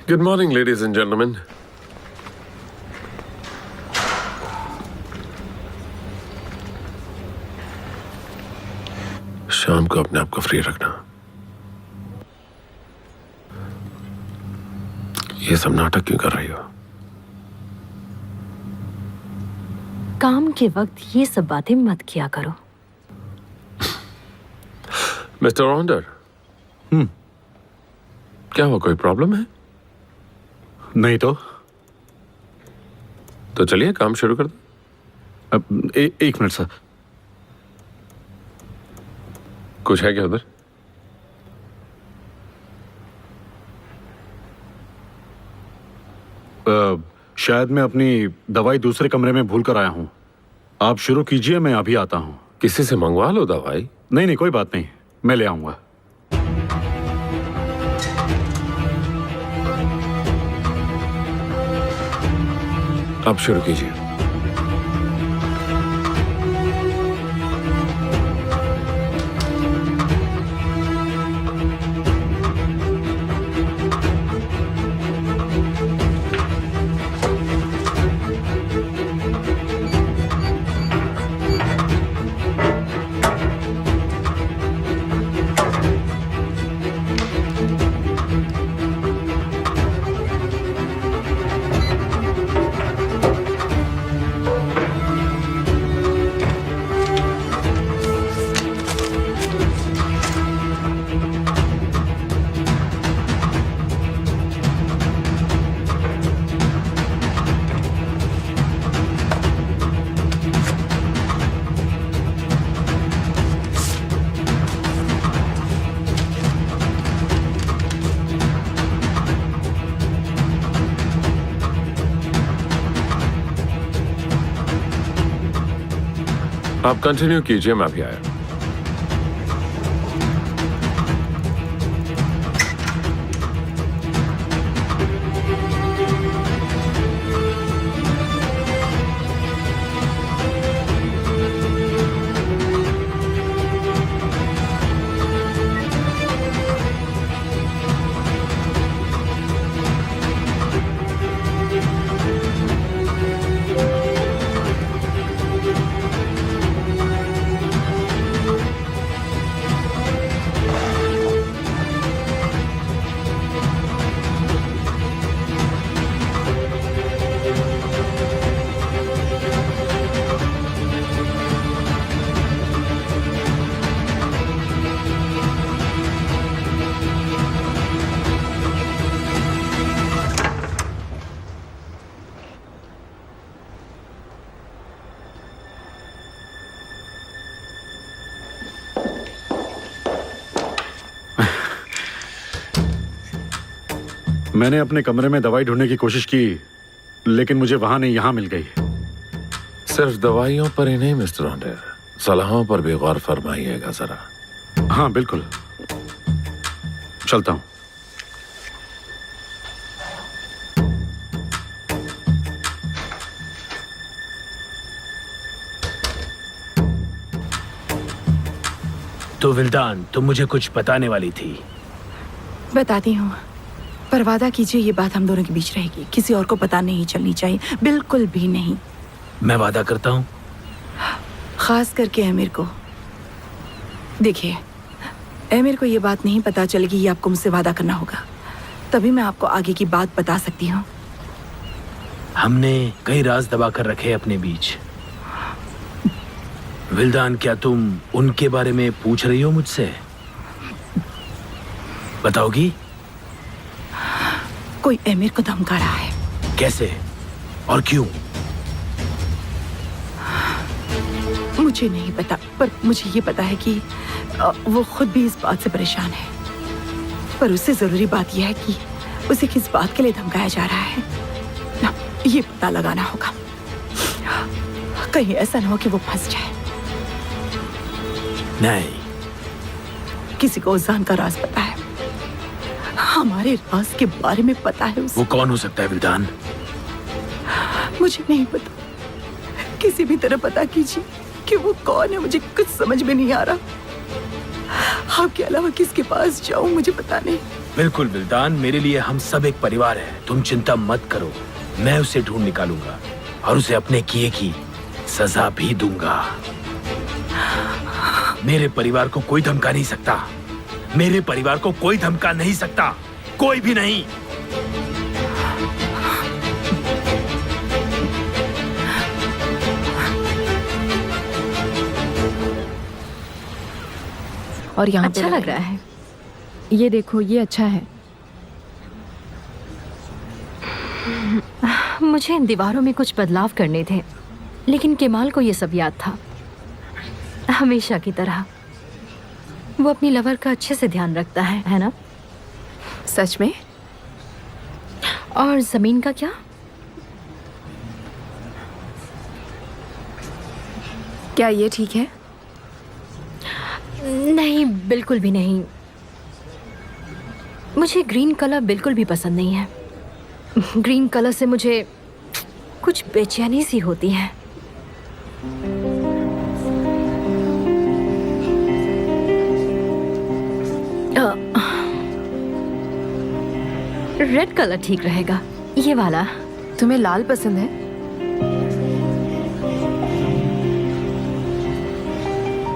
Good morning, ladies and gentlemen. शाम को अपने आप को फ्री रखना। ये सब नाटक क्यों कर रही हो? काम के वक्त ये सब बातें मत किया करो। मिस्टर ऑन्डर, क्या हुआ, कोई प्रॉब्लम है? नहीं तो चलिए काम शुरू कर दो। एक मिनट सर। कुछ है क्या उधर? शायद मैं अपनी दवाई दूसरे कमरे में भूल कर आया हूं। आप शुरू कीजिए, मैं अभी आता हूं। किसी से मंगवा लो दवाई। नहीं, कोई बात नहीं, मैं ले आऊंगा। अब शुरू कीजिए। आप कंटिन्यू कीजिए, मैं अभी आया। मैंने अपने कमरे में दवाई ढूंढने की कोशिश की, लेकिन मुझे वहां नहीं यहां मिल गई। सिर्फ दवाइयों पर ही नहीं मिस्टर ऑन्डर, सलाहों पर भी गौर फरमाइएगा जरा। हाँ बिल्कुल, चलता हूं। तो विल्दान, तुम मुझे कुछ बताने वाली थी। बताती हूँ, पर वादा कीजिए ये बात हम दोनों के बीच रहेगी, किसी और को पता नहीं चलनी चाहिए, बिल्कुल भी नहीं। मैं वादा करता हूँ। खास करके अमीर को। देखिए, अमीर को ये बात नहीं पता चलेगी, ये आपको मुझसे वादा करना होगा, तभी मैं आपको आगे की बात बता सकती हूँ। हमने कई राज दबा कर रखे अपने बीच। विल्दान, क्या तुम उनके बारे में पूछ रही हो मुझसे? बताओगी? कोई एमिर को धमका रहा है। कैसे और क्यों? मुझे नहीं पता, पर मुझे ये पता है कि वो खुद भी इस बात से परेशान है। पर उससे जरूरी बात यह है कि उसे किस बात के लिए धमकाया जा रहा है, ये पता लगाना होगा। कहीं ऐसा ना हो कि वो फंस जाए। नहीं। किसी को उजान का राज पता है, हमारे राज के बारे में पता है उसे। वो कौन हो सकता है विल्दान? मुझे नहीं पता, किसी भी तरह पता कीजिए कि वो कौन है। मुझे कुछ समझ में नहीं आ रहा। आपके अलावा किसके पास जाऊं मुझे पता नहीं। बिल्कुल विल्दान, मेरे लिए हम सब एक परिवार है। तुम चिंता मत करो, मैं उसे ढूंढ निकालूंगा और उसे अपने किए की सजा भी दूंगा। मेरे परिवार को कोई धमका नहीं सकता। मेरे परिवार को कोई धमका नहीं सकता, कोई भी नहीं। और यहाँ अच्छा लग रहा है। ये देखो, ये अच्छा है। मुझे इन दीवारों में कुछ बदलाव करने थे, लेकिन केमाल को ये सब याद था। हमेशा की तरह वो अपनी लवर का अच्छे से ध्यान रखता है ना? सच में? और जमीन का क्या? क्या ये ठीक है? नहीं, बिल्कुल भी नहीं। मुझे ग्रीन कलर बिल्कुल भी पसंद नहीं है। ग्रीन कलर से मुझे कुछ बेचैनी सी होती है। रेड कलर ठीक रहेगा, ये वाला। तुम्हें लाल पसंद है?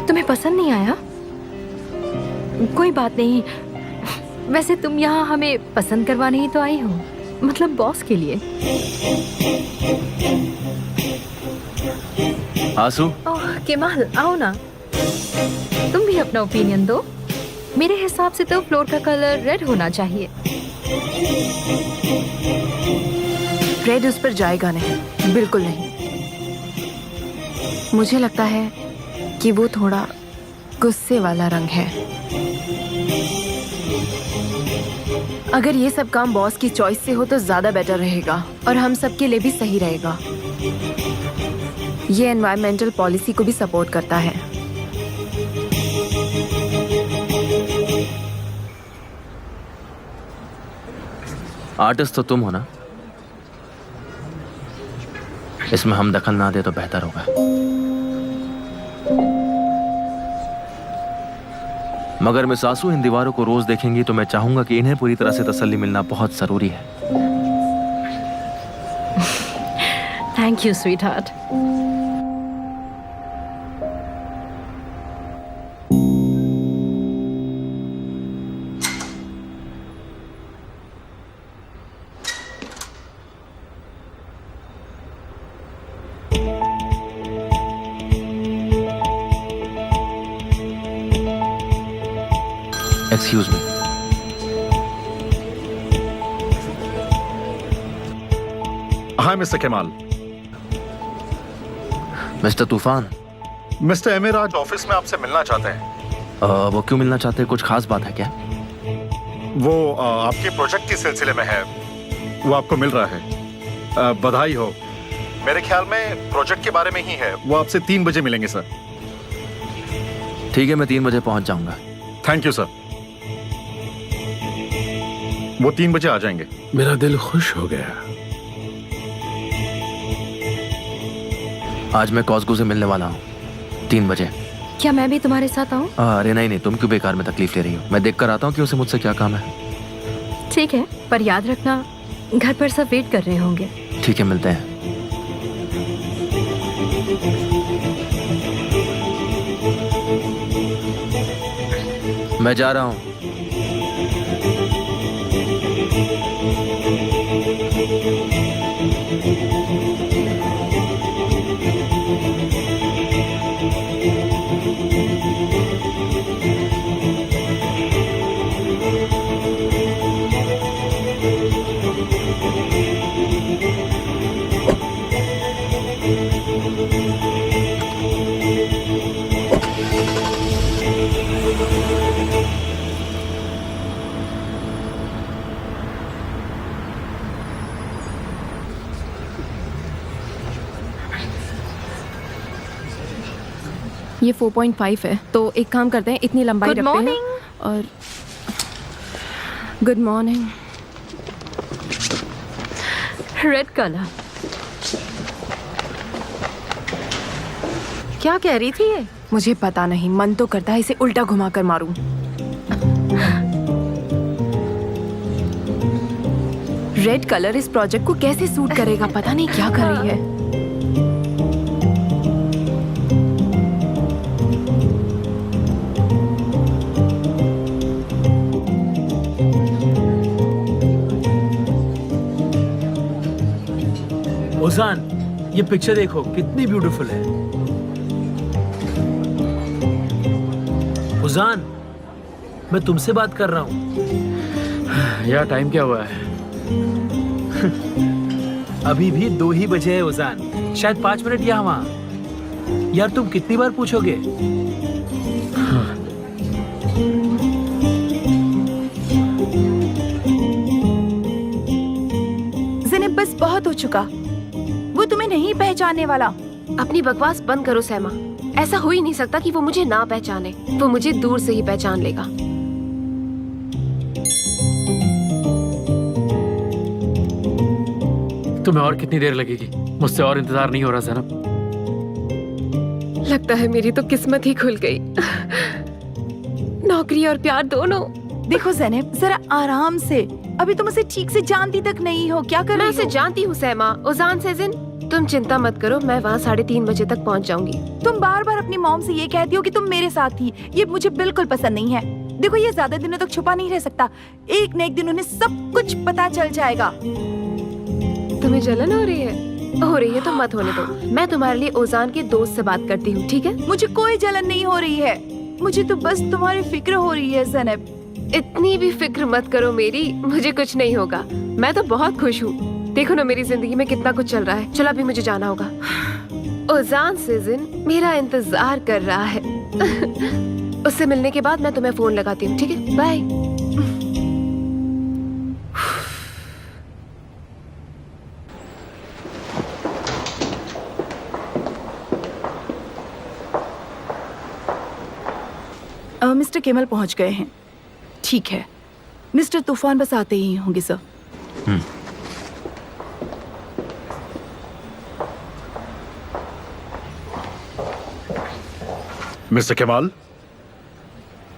तुम्हें पसंद नहीं आया? कोई बात नहीं। वैसे तुम यहाँ हमें पसंद करवाने ही तो आई हो, मतलब बॉस के लिए। आंसू, ओह केमाल, आओ ना, तुम भी अपना ओपिनियन दो। मेरे हिसाब से तो फ्लोर का कलर रेड होना चाहिए। रेड उस पर जाएगा नहीं, बिल्कुल नहीं। मुझे लगता है कि वो थोड़ा गुस्से वाला रंग है। अगर ये सब काम बॉस की चॉइस से हो तो ज्यादा बेटर रहेगा और हम सब के लिए भी सही रहेगा। ये एनवायरमेंटल पॉलिसी को भी सपोर्ट करता है। आर्टिस्ट तो तुम हो ना, इसमें हम दखल ना दे तो बेहतर होगा। मगर मिस आंसू इन दीवारों को रोज देखेंगी तो मैं चाहूंगा कि इन्हें पूरी तरह से तसल्ली मिलना बहुत जरूरी है। Thank you sweet heart. Excuse me. Hi mister Kemal. Mister तूफान। मिस्टर एमिर आज ऑफिस में आपसे मिलना चाहते हैं। वो क्यों मिलना चाहते हैं? कुछ खास बात है क्या? वो आपके प्रोजेक्ट के सिलसिले में है, वो आपको मिल रहा है। बधाई हो। मेरे ख्याल में प्रोजेक्ट के बारे में ही है। वो आपसे 3 बजे मिलेंगे सर। ठीक है, मैं 3 बजे पहुंच जाऊंगा। Thank you sir. वो 3 बजे आ जाएंगे। मेरा दिल खुश हो गया। आज मैं कॉस्को से मिलने वाला हूँ 3 बजे। क्या मैं भी तुम्हारे साथ आऊँ? अरे नहीं, तुम क्यों बेकार में तकलीफ ले रही हो? मैं देख कर आता हूँ कि उसे मुझसे क्या काम है। ठीक है, पर याद रखना घर पर सब वेट कर रहे होंगे। ठीक है, मिलते हैं। मैं जा रहा हूँ। ये 4.5 है, तो एक काम करते हैं, इतनी लंबाई Good रखते हैं morning. और गुड मॉर्निंग। Red colour. क्या कह रही थी ये? मुझे पता नहीं, मन तो करता है इसे उल्टा घुमा कर मारूं। रेड कलर इस प्रोजेक्ट को कैसे सूट करेगा, पता नहीं क्या कर रही है। ओजान, ये पिक्चर देखो कितनी ब्यूटीफुल है। ओजान, मैं तुमसे बात कर रहा हूँ। यार टाइम क्या हुआ है? अभी भी 2 ही बजे है ओजान, शायद 5 मिनट यहाँ वहाँ। यार तुम कितनी बार पूछोगे? ज़ेनब, बस बहुत हो चुका। वो तुम्हें नहीं पहचानने वाला। अपनी बकवास बंद करो सैमा। ऐसा हो ही नहीं सकता कि वो मुझे ना पहचाने। वो मुझे दूर से ही पहचान लेगा। तुम्हें और कितनी देर लगेगी? मुझसे और इंतजार नहीं हो रहा ज़ैनब। लगता है मेरी तो किस्मत ही खुल गई। नौकरी और प्यार दोनों। देखो ज़ेनब, जरा आराम से। अभी तुम उसे ठीक से जानती तक नहीं हो। क्या कर मैं रही उसे हो? जानती हूँ सैमा। ओजान सेजिन, तुम चिंता मत करो, मैं वहाँ 3:30 बजे तक पहुँच जाऊंगी। तुम बार बार अपनी मॉम से ये कहती हो कि तुम मेरे साथ थी। ये मुझे बिल्कुल पसंद नहीं है। देखो, ये ज्यादा दिनों तक छुपा नहीं रह सकता। एक न एक दिन उन्हें सब कुछ पता चल जाएगा। तुम्हें जलन हो रही है? हो रही है तो मत होने दो। मैं तुम्हारे लिए ओजान के दोस्त से बात करती हूँ, ठीक है? मुझे कोई जलन नहीं हो रही है। मुझे तो बस तुम्हारी फिक्र हो रही है ज़ेनब। इतनी भी फिक्र मत करो मेरी, मुझे कुछ नहीं होगा। मैं तो बहुत खुश हूँ। देखो ना मेरी जिंदगी में कितना कुछ चल रहा है। चलो अभी मुझे जाना होगा। ओजान सेजिन मेरा इंतजार कर रहा है। उससे मिलने के बाद मैं तुम्हें फोन लगाती हूँ, ठीक है? बाय। मिस्टर केमल पहुंच गए हैं। ठीक है, मिस्टर तूफान बस आते ही होंगे सर। Mister Kemal.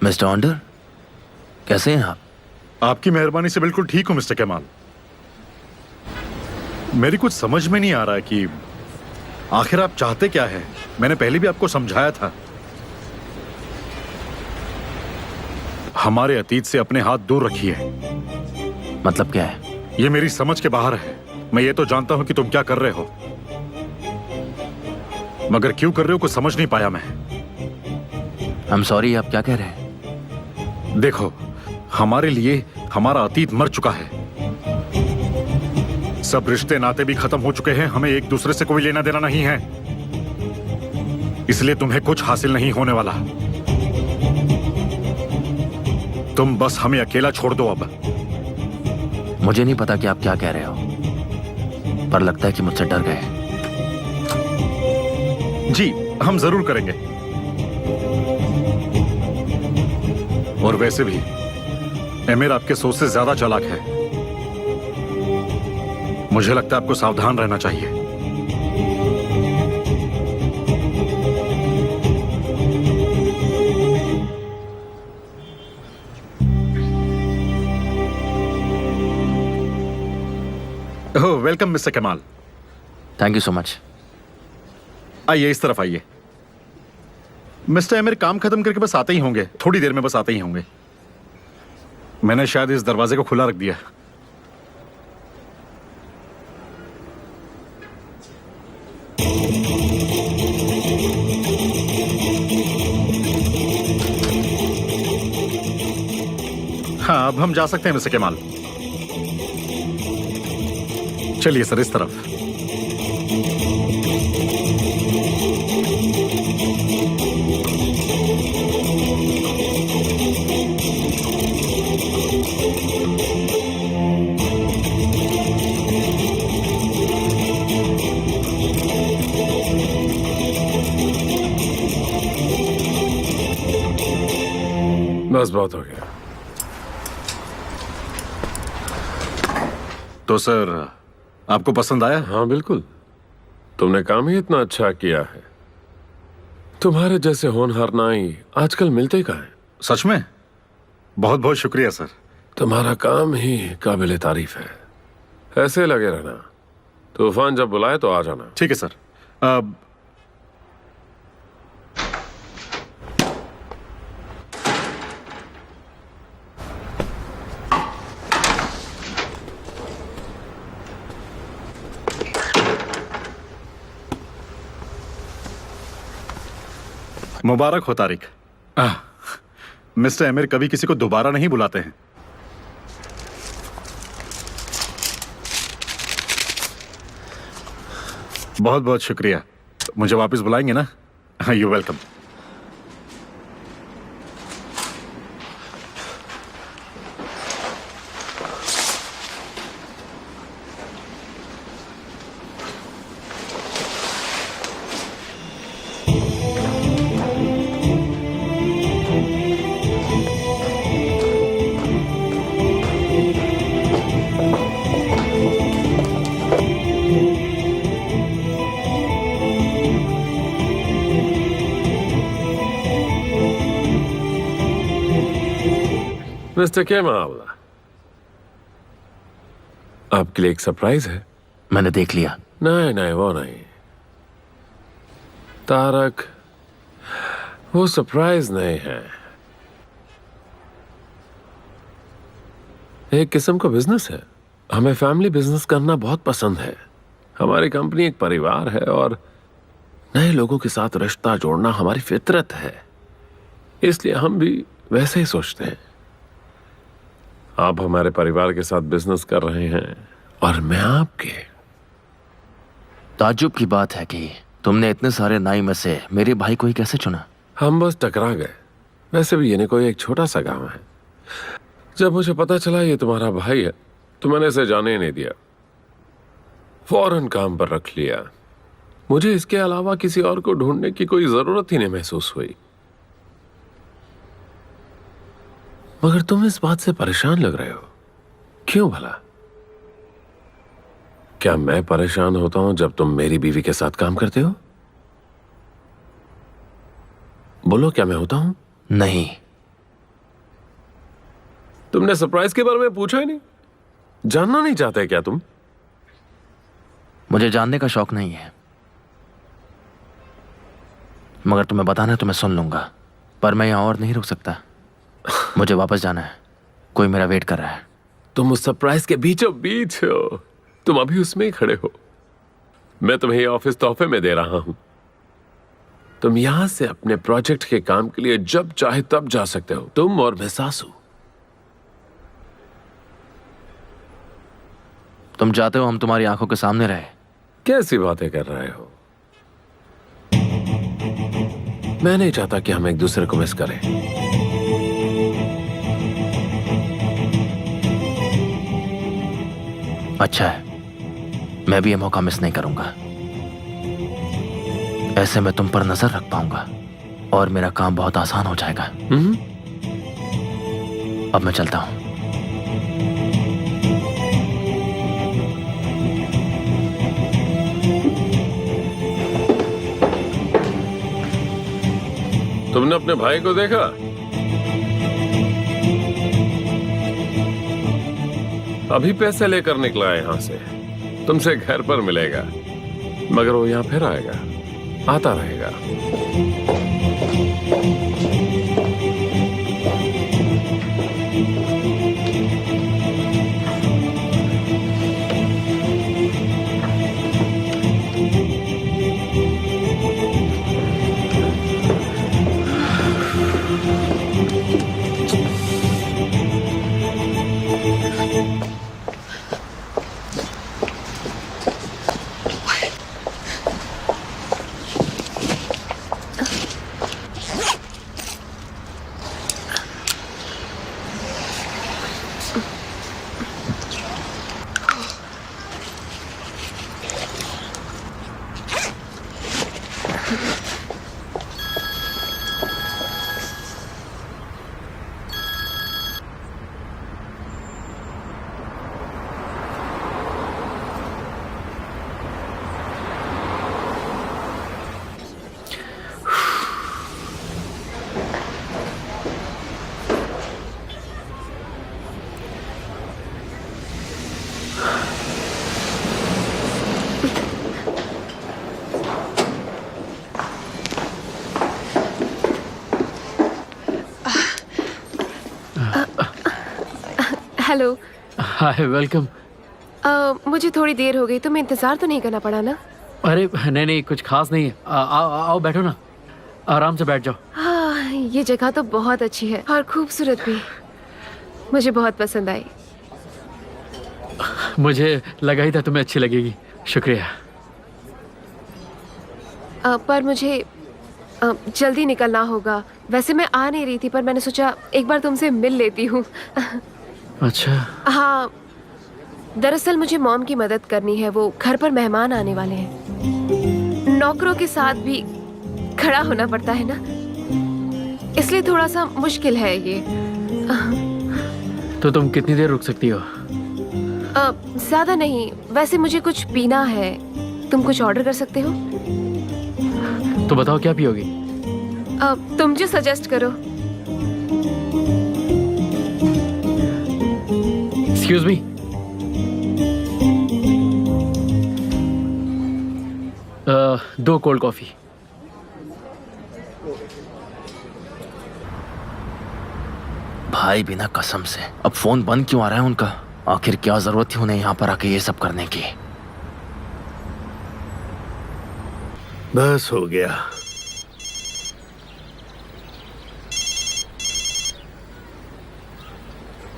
मिस्टर ऑन्डर, कैसे हैं आप? आपकी मेहरबानी से बिल्कुल ठीक हूं मिस्टर केमाल। मेरी कुछ समझ में नहीं आ रहा है कि आखिर आप चाहते क्या है। मैंने पहले भी आपको समझाया था। हमारे अतीत से अपने हाथ दूर रखिए। मतलब क्या है? ये मेरी समझ के बाहर है। मैं ये तो जानता हूं कि तुम क्या कर रहे हो, मगर क्यों कर रहे हो कुछ समझ नहीं पाया मैं। I'm sorry, आप क्या कह रहे हैं? देखो, हमारे लिए हमारा अतीत मर चुका है। सब रिश्ते नाते भी खत्म हो चुके हैं। हमें एक दूसरे से कोई लेना देना नहीं है। इसलिए तुम्हें कुछ हासिल नहीं होने वाला। तुम बस हमें अकेला छोड़ दो अब। मुझे नहीं पता कि आप क्या कह रहे हो, पर लगता है कि मुझसे डर गए। जी, हम जरूर करेंगे। और वैसे भी एमिर आपके सोच से ज्यादा चालाक है। मुझे लगता है आपको सावधान रहना चाहिए। ओह, वेलकम मिस्टर कमाल। Thank you so much. आइए, इस तरफ आइए। मिस्टर एमिर काम खत्म करके बस आते ही होंगे, थोड़ी देर में बस आते ही होंगे। मैंने शायद इस दरवाजे को खुला रख दिया। हाँ, अब हम जा सकते हैं मिस्टर केमाल। चलिए सर, इस तरफ। बस बहुत हो गया। तो सर आपको पसंद आया? हाँ बिल्कुल, तुमने काम ही इतना अच्छा किया है। तुम्हारे जैसे होनहार नाई आजकल मिलते कहाँ हैं। सच में? बहुत बहुत शुक्रिया सर। तुम्हारा काम ही काबिल तारीफ है। ऐसे लगे रहना। तूफान जब बुलाए तो आ जाना। ठीक है सर। मुबारक हो तारिक। मिस्टर आमिर कभी किसी को दोबारा नहीं बुलाते हैं। बहुत बहुत शुक्रिया। मुझे वापस बुलाएंगे ना? You welcome. मिस्टर केमाल, आपके लिए एक सरप्राइज है। मैंने देख लिया। नहीं नहीं, वो नहीं तारक, वो सरप्राइज नहीं है। एक किस्म का बिजनेस है। हमें फैमिली बिजनेस करना बहुत पसंद है। हमारी कंपनी एक परिवार है और नए लोगों के साथ रिश्ता जोड़ना हमारी फितरत है। इसलिए हम भी वैसे ही सोचते हैं। आप हमारे परिवार के साथ बिजनेस कर रहे हैं और मैं आपके। ताज्जुब की बात है कि तुमने इतने सारे नाई में से मेरे भाई को ही कैसे चुना? हम बस टकरा गए। वैसे भी ये कोई एक छोटा सा गांव है। जब मुझे पता चला ये तुम्हारा भाई है तो मैंने इसे जाने ही नहीं दिया। फौरन काम पर रख लिया। मुझे इसके अलावा किसी और को ढूंढने की कोई जरूरत ही नहीं महसूस हुई। मगर तुम इस बात से परेशान लग रहे हो, क्यों भला? क्या मैं परेशान होता हूं जब तुम मेरी बीवी के साथ काम करते हो? बोलो, क्या मैं होता हूं? नहीं। तुमने सरप्राइज के बारे में पूछा ही नहीं? जानना नहीं चाहते क्या तुम? मुझे जानने का शौक नहीं है, मगर तुम्हें बताना है तो मैं सुन लूंगा। पर मैं यहां और नहीं रुक सकता। मुझे वापस जाना है। कोई मेरा वेट कर रहा है। तुम उस सरप्राइज के बीचों बीच हो। तुम अभी उसमें ही खड़े हो। मैं तुम्हें ये ऑफिस तोहफे में दे रहा हूं। तुम यहां से अपने प्रोजेक्ट के काम के लिए जब चाहे तब जा सकते हो, तुम और मैं सासू। तुम चाहते हो हम तुम्हारी आंखों के सामने रहे? कैसी बातें कर रहे हो? मैं नहीं चाहता कि हम एक दूसरे को मिस करें। अच्छा है, मैं भी ये मौका मिस नहीं करूंगा। ऐसे मैं तुम पर नजर रख पाऊंगा और मेरा काम बहुत आसान हो जाएगा। अब मैं चलता हूं। तुमने अपने भाई को देखा? अभी पैसे लेकर निकला है यहां से। तुमसे घर पर मिलेगा, मगर वो यहां फिर आएगा, आता रहेगा। हेलो। हाय, वेलकम। मुझे थोड़ी देर हो गई, तुम्हें इंतजार तो नहीं करना पड़ा ना? अरे नहीं नहीं, कुछ खास नहीं है। आओ बैठो ना, आराम से बैठ जाओ। हाँ, ये जगह तो बहुत अच्छी है और खूबसूरत भी। मुझे बहुत पसंद आई। मुझे लगा ही था तुम्हें अच्छी लगेगी। शुक्रिया। पर मुझे जल्दी निकलना होगा। वैसे मैं आ नहीं रही थी, पर मैंने सोचा एक बार तुमसे मिल लेती हूँ। अच्छा। हाँ, दरअसल मुझे मॉम की मदद करनी है। वो घर पर मेहमान आने वाले हैं। नौकरों के साथ भी खड़ा होना पड़ता है ना, इसलिए थोड़ा सा मुश्किल है ये। तो तुम कितनी देर रुक सकती हो? ज्यादा नहीं। वैसे मुझे कुछ पीना है। तुम कुछ ऑर्डर कर सकते हो? तो बताओ क्या पियोगी? तुम जो सजेस्ट करो। Excuse me. दो कोल्ड कॉफी। भाई बिना कसम से अब फोन बंद क्यों आ रहा है उनका? आखिर क्या जरूरत थी उन्हें यहाँ पर आके ये सब करने की? बस हो गया।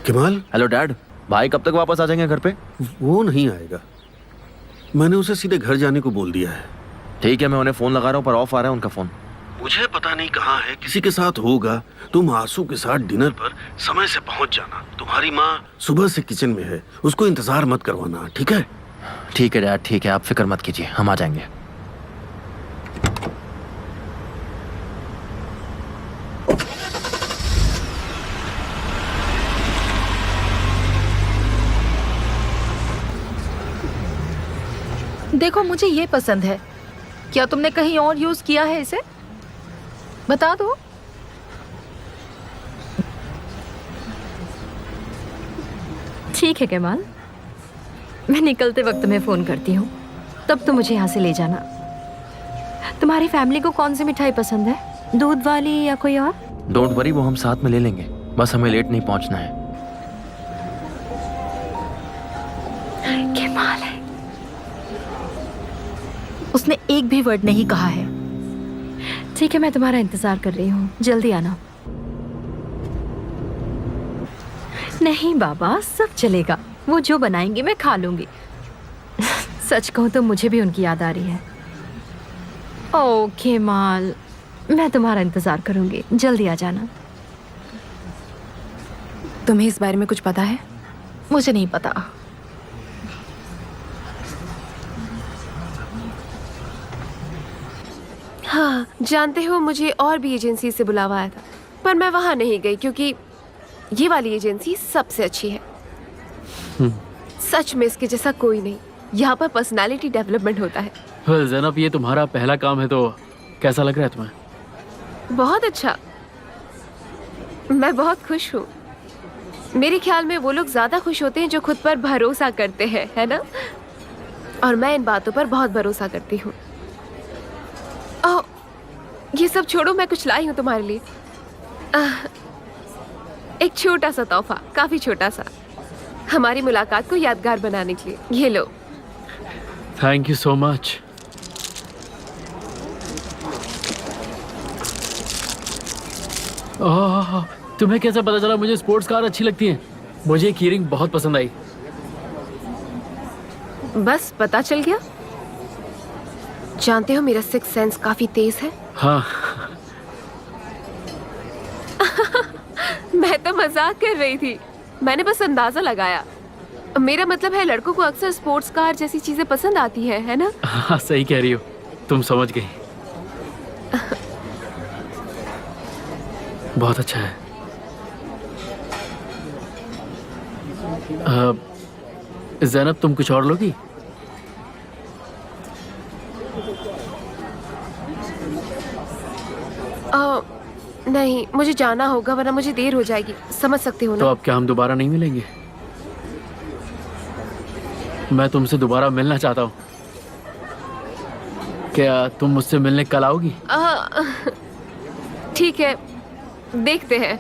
कमाल। हेलो डैड, भाई कब तक वापस आ जाएंगे घर पे? वो नहीं आएगा, मैंने उसे सीधे घर जाने को बोल दिया है। ठीक है, मैं उन्हें फोन लगा रहा हूँ पर ऑफ आ रहा है उनका फोन। मुझे पता नहीं कहाँ है, किसी के साथ होगा। तुम आंसू के साथ डिनर पर समय से पहुंच जाना। तुम्हारी माँ सुबह से किचन में है, उसको इंतजार मत करवाना, ठीक है? ठीक है डैड, ठीक है, आप फिक्र मत कीजिए, हम आ जाएंगे। देखो, मुझे ये पसंद है। क्या तुमने कहीं और यूज किया है इसे? बता दो। ठीक है कमाल, मैं निकलते वक्त तुम्हें फोन करती हूँ, तब तो मुझे यहाँ से ले जाना। तुम्हारी फैमिली को कौन सी मिठाई पसंद है? दूध वाली या कोई और? डोंट वरी, वो हम साथ में ले लेंगे, बस हमें लेट नहीं पहुंचना है। कमाल है, उसने एक भी वर्ड नहीं कहा है। ठीक है, मैं तुम्हारा इंतजार कर रही हूँ, जल्दी आना। नहीं बाबा, सब चलेगा, वो जो बनाएंगे मैं खा लूंगी। सच कहूँ तो मुझे भी उनकी याद आ रही है। ओके माल, मैं तुम्हारा इंतजार करूंगी, जल्दी आ जाना। तुम्हें इस बारे में कुछ पता है? मुझे नहीं पता। हाँ, जानते हो मुझे और भी एजेंसी से बुलावा आया था, पर मैं वहाँ नहीं गई क्योंकि ये वाली एजेंसी सबसे अच्छी है। सच में इसके जैसा कोई नहीं। यहाँ पर पर्सनालिटी डेवलपमेंट होता है। वेल ज़ैनब, ये तुम्हारा पहला काम है तो कैसा लग रहा है तुम्हें? बहुत अच्छा, मैं बहुत खुश हूँ। मेरे ख्याल में वो लोग ज्यादा खुश होते हैं जो खुद पर भरोसा करते हैं, है ना? और मैं इन बातों पर बहुत भरोसा करती हूँ। ये सब छोड़ो, मैं कुछ लाई हूँ तुम्हारे लिए। एक छोटा सा तोहफा, काफी छोटा सा, हमारी मुलाकात को यादगार बनाने के लिए। ये लो। Thank you so much. तुम्हें कैसे पता चला मुझे स्पोर्ट्स कार अच्छी लगती है? मुझे कीरिंग बहुत पसंद आई। बस पता चल गया। जानते हो मेरा सिक्स सेंस काफी तेज है। हाँ। मैं तो मजाक कर रही थी, मैंने बस अंदाजा लगाया। मेरा मतलब है लड़कों को अक्सर स्पोर्ट्स कार जैसी चीजें पसंद आती है ना? हाँ, सही कह रही हो, तुम समझ गई। बहुत अच्छा है। ज़ैनब, तुम कुछ और लोगी? नहीं, मुझे जाना होगा वरना मुझे देर हो जाएगी, समझ सकते हो ना? तो अब क्या हम दोबारा नहीं मिलेंगे? मैं तुमसे दोबारा मिलना चाहता हूँ। क्या तुम मुझसे मिलने कल आओगी? ठीक है, देखते हैं।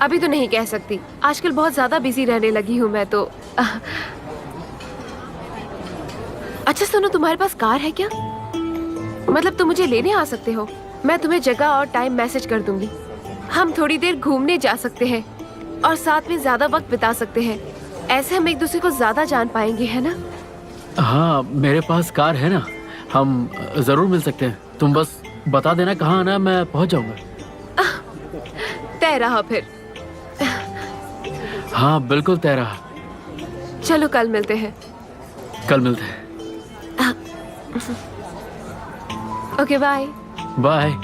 अभी तो नहीं कह सकती, आजकल बहुत ज्यादा बिजी रहने लगी हूँ मैं तो। अच्छा सुनो, तुम्हारे पास कार है क्या? मतलब तुम मुझे लेने आ सकते हो? मैं तुम्हें जगह और टाइम मैसेज कर दूंगी। हम थोड़ी देर घूमने जा सकते हैं और साथ में ज्यादा वक्त बिता सकते हैं। ऐसे हम एक दूसरे को ज्यादा जान पाएंगे, है ना? हाँ, मेरे पास कार है ना, हम जरूर मिल सकते हैं। तुम बस बता देना कहाँ आना, मैं पहुँच जाऊंगा। तय रहा फिर। हाँ बिल्कुल तय रहा। चलो कल मिलते हैं। कल मिलते हैं। Okay bye. बाय।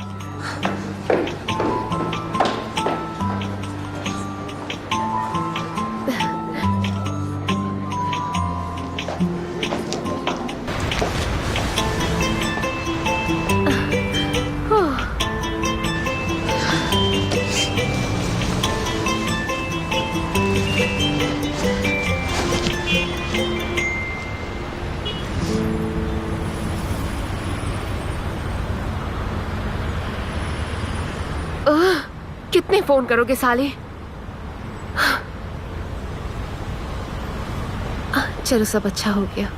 कितने फोन करोगे साले? चलो सब अच्छा हो गया।